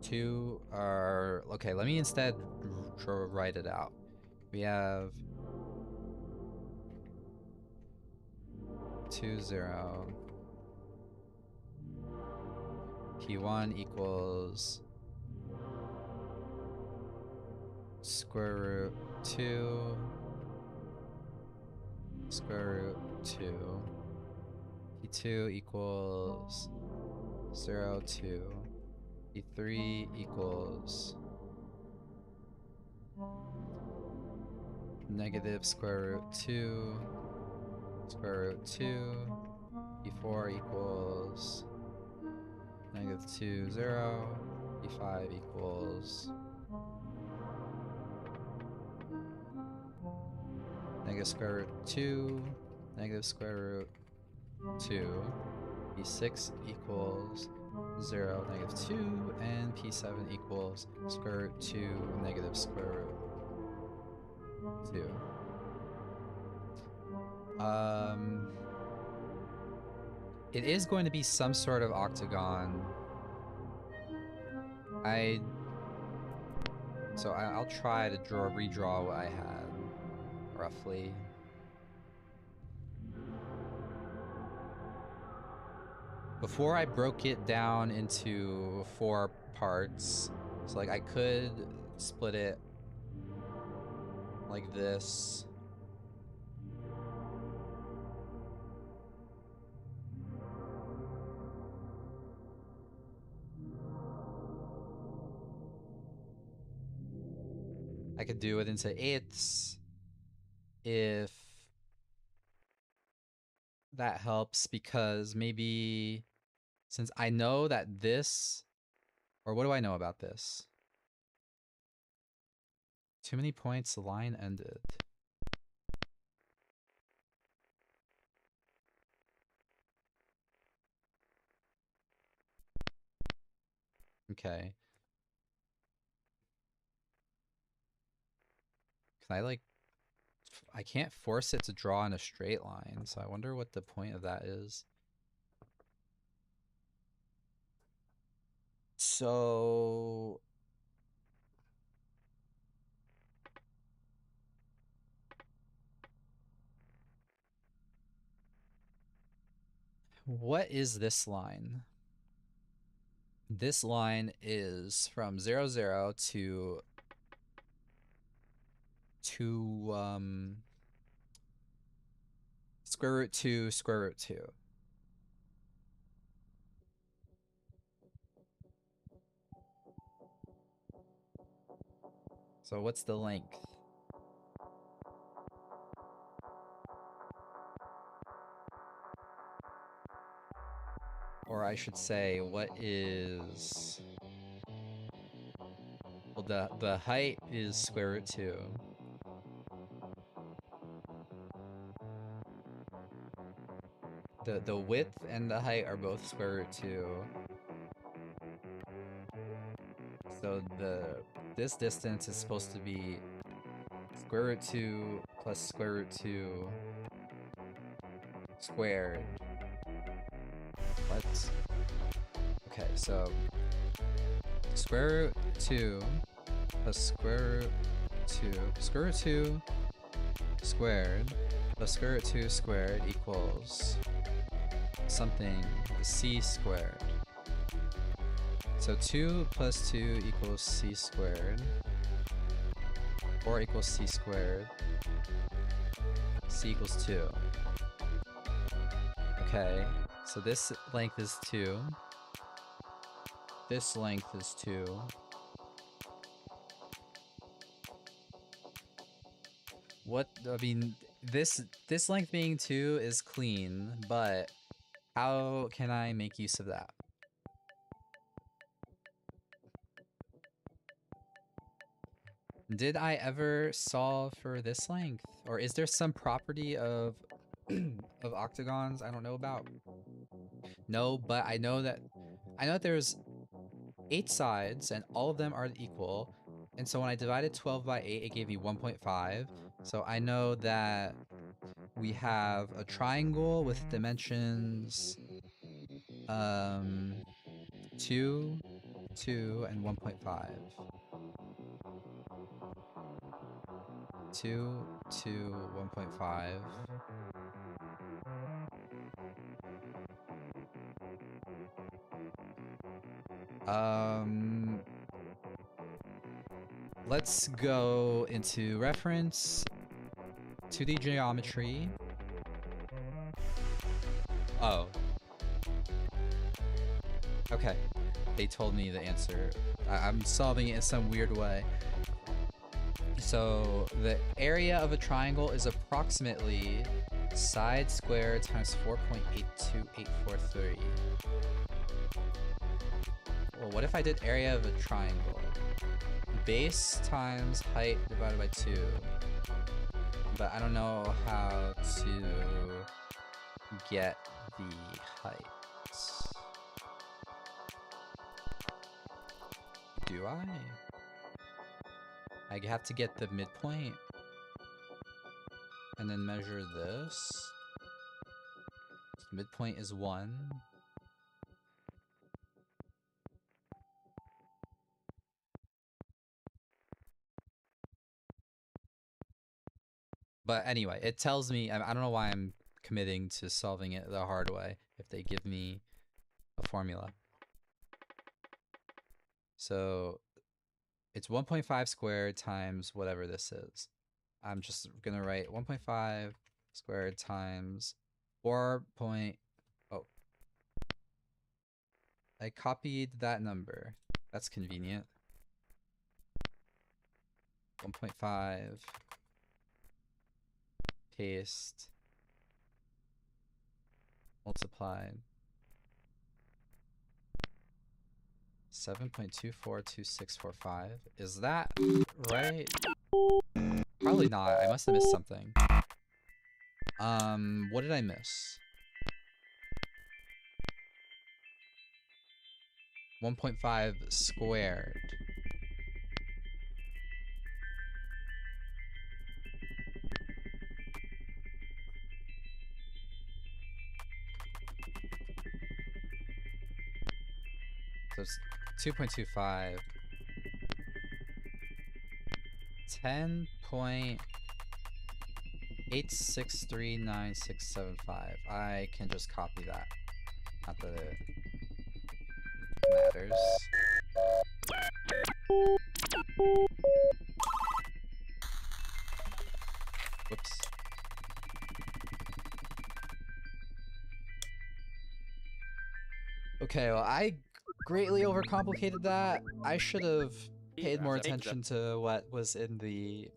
2 are okay. Let me instead write it out. We have 2, 0. P1 equals square root 2 square root 2. P2 equals 0, 2. P3 equals negative square root 2 square root 2. P4 equals negative 2, 0. P5 equals negative square root 2, negative square root 2, P6 equals 0, negative 2, and P7 equals square root 2, negative square root 2. It is going to be some sort of octagon. So I'll try to redraw what I had, roughly. Before I broke it down into 4 parts, so like I could split it like this. I could do it into 8ths if that helps, because maybe since I know that this, or what do I know about this? Too many points, the line ended. Okay. Can I like, I can't force it to draw in a straight line, so I wonder what the point of that is. So what is this line? This line is from 0, 0 to square root 2, square root 2. So what's the length? Or I should say, what is... Well, the height is square root 2. The width and the height are both square root 2. So this distance is supposed to be square root 2 plus square root 2 squared. What? Okay, so square root 2 plus square root 2 squared plus square root 2 squared equals something c squared. So 2 plus 2 equals c squared, or equals c squared. C equals 2. Okay, so this length is 2. This length is 2. What, I mean, this length being 2 is clean, but how can I make use of that? Did I ever solve for this length? Or is there some property of of octagons I don't know about? No, but I know that there's 8 sides and all of them are equal. And so when I divided 12 by 8, it gave me 1.5. So I know that we have a triangle with dimensions 2, 2, and 1.5. 2, 2, 1.5. Let's go into reference, 2D geometry. Oh. Okay. They told me the answer. I'm solving it in some weird way. So the area of a triangle is approximately Side square times 4.82843. Well, what if I did area of a triangle? Base times height divided by 2. But I don't know how to get the height. Do I? I have to get the midpoint and then measure this. Midpoint is 1. But anyway, it tells me, I don't know why I'm committing to solving it the hard way if they give me a formula. So it's 1.5 squared times whatever this is. I'm just gonna write 1.5 squared times 4. Oh. I copied that number. That's convenient. 1.5. Paste. Multiplied. 7.242645. Is that right? Probably not. I must have missed something. What did I miss? 1.5 squared. So it's 2.25. 10.8639675. I can just copy that. Not that it matters. Whoops. Okay, well, I greatly overcomplicated that. I should have paid more attention to what was in the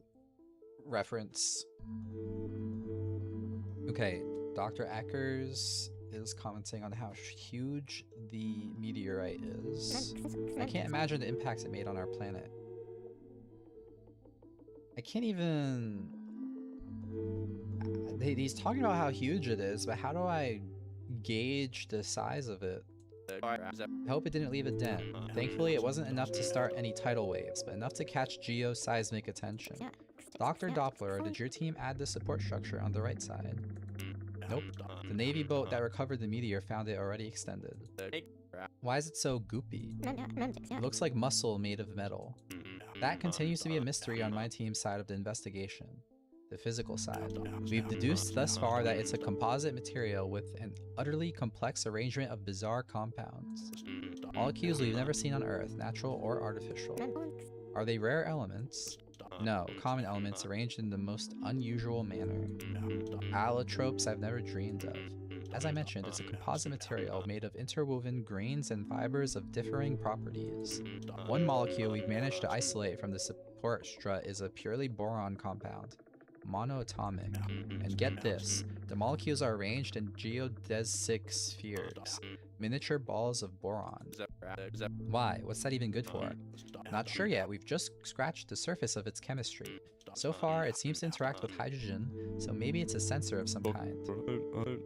reference. Okay, Dr. Eckers is commenting on how huge the meteorite is. I can't imagine the impacts it made on our planet. I can't even... He's talking about how huge it is, but how do I gauge the size of it? I hope it didn't leave a dent. Thankfully, it wasn't enough to start any tidal waves, but enough to catch geoseismic attention. Dr. Doppler, did your team add the support structure on the right side? Nope. The Navy boat that recovered the meteor found it already extended. Why is it so goopy? It looks like muscle made of metal. That continues to be a mystery on my team's side of the investigation. The physical side. We've deduced thus far that it's a composite material with an utterly complex arrangement of bizarre compounds. Molecules we've never seen on Earth, natural or artificial. Are they rare elements? No, common elements arranged in the most unusual manner. Allotropes I've never dreamed of. As I mentioned, it's a composite material made of interwoven grains and fibers of differing properties. One molecule we've managed to isolate from the support strut is a purely boron compound. Monoatomic. And get this, the molecules are arranged in geodesic spheres, miniature balls of boron. Why? What's that even good for? Not sure yet, we've just scratched the surface of its chemistry. So far, it seems to interact with hydrogen, so maybe it's a sensor of some kind.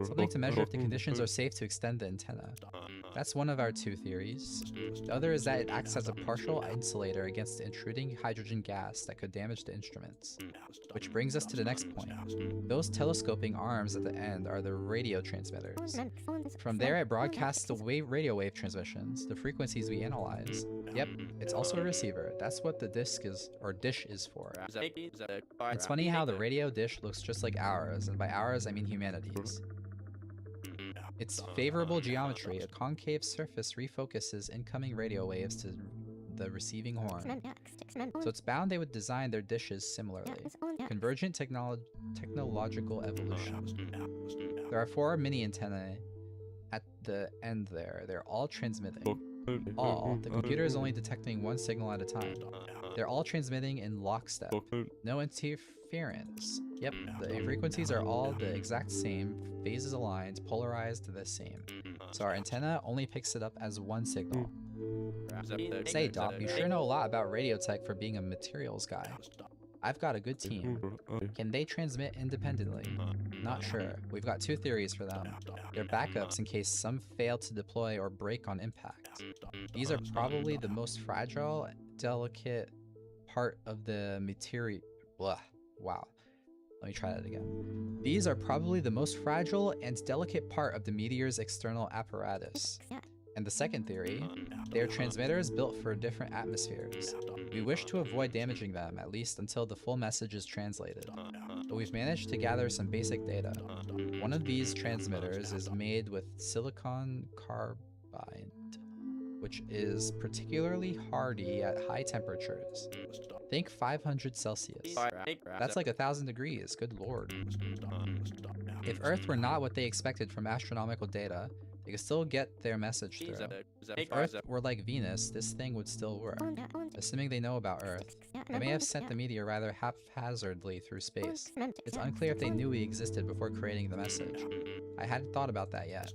Something to measure if the conditions are safe to extend the antenna. That's one of our 2 theories. The other is that it acts as a partial insulator against the intruding hydrogen gas that could damage the instruments. Which brings us to the next point. Those telescoping arms at the end are the radio transmitters. From there, it broadcasts the radio wave transmissions, the frequencies we analyze. Yep, it's also a receiver. That's what the dish is for. It's funny how the radio dish looks just like ours, and by ours I mean humanity's. Its favorable geometry, a concave surface refocuses incoming radio waves to the receiving horn. So it's bound they would design their dishes similarly. Convergent technological evolution. There are 4 mini antennae at the end there. They're all transmitting. All. The computer is only detecting 1 signal at a time. They're all transmitting in lockstep. No interference. Yep, the frequencies are all the exact same, phases aligned, polarized the same. So our antenna only picks it up as one signal. Say, Doc, you sure know a lot about radio tech for being a materials guy. I've got a good team. Can they transmit independently? Not sure. We've got two theories for them. They're backups in case some fail to deploy or break on impact. These are probably the most fragile, delicate part of the material. Wow. Let me try that again. These are probably the most fragile and delicate part of the meteor's external apparatus. And the second theory, they are transmitters built for different atmospheres. We wish to avoid damaging them, at least until the full message is translated. But we've managed to gather some basic data. One of these transmitters is made with silicon carbide, which is particularly hardy at high temperatures. Think 500 Celsius. That's like 1,000 degrees, good lord. If Earth were not what they expected from astronomical data, they could still get their message through. If Earth were like Venus, this thing would still work. Assuming they know about Earth, they may have sent the meteor rather haphazardly through space. It's unclear if they knew we existed before creating the message. I hadn't thought about that yet.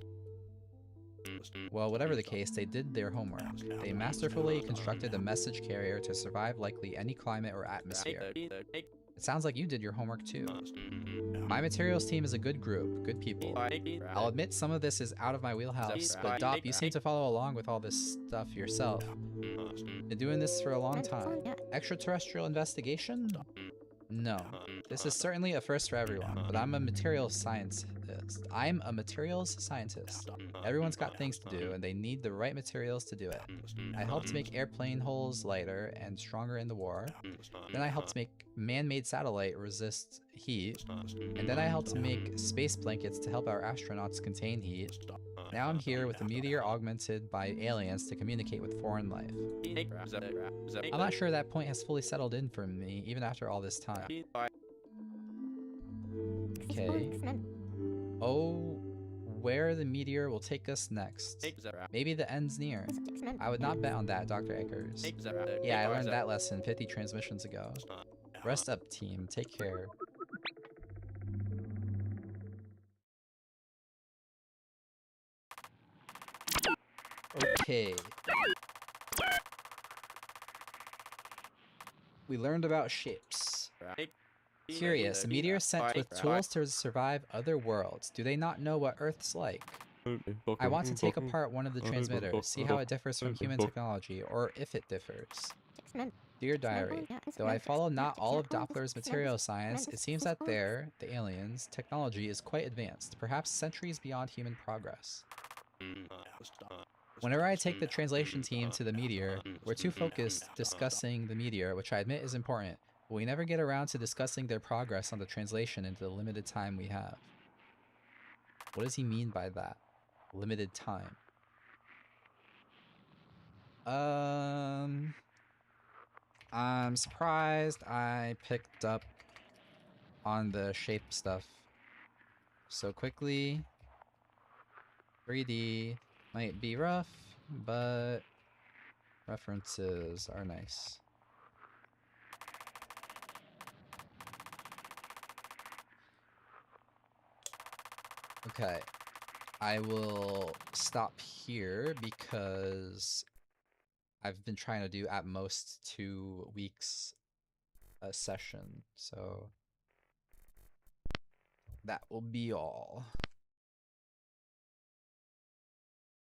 Well, whatever the case, they did their homework. They masterfully constructed a message carrier to survive likely any climate or atmosphere. It sounds like you did your homework too. My materials team is a good group, good people. I'll admit some of this is out of my wheelhouse, but Dop, you seem to follow along with all this stuff yourself. Been doing this for a long time. Extraterrestrial investigation? No. This is certainly a first for everyone, but I'm a materials scientist. I'm a materials scientist. Everyone's got things to do, and they need the right materials to do it. I helped make airplane hulls lighter and stronger in the war. Then I helped make man-made satellite resist heat. And then I helped make space blankets to help our astronauts contain heat. Now I'm here with a meteor augmented by aliens to communicate with foreign life. I'm not sure that point has fully settled in for me, even after all this time. Okay. Oh, where the meteor will take us next. Maybe the end's near. I would not bet on that, Dr. Eggers. Yeah, I learned that lesson 50 transmissions ago. Rest up, team. Take care. Okay. We learned about shapes. Curious, a meteor sent with tools to survive other worlds. Do they not know what Earth's like? I want to take apart one of the transmitters, see how it differs from human technology, or if it differs. Dear Diary, though I follow not all of Doppler's material science, it seems that the aliens, technology is quite advanced, perhaps centuries beyond human progress. Whenever I take the translation team to the meteor, we're too focused discussing the meteor, which I admit is important, but we never get around to discussing their progress on the translation into the limited time we have. What does he mean by that? Limited time. I'm surprised I picked up on the shape stuff so quickly. 3D might be rough, but references are nice. Okay, I will stop here because I've been trying to do at most 2 weeks a session, so that will be all.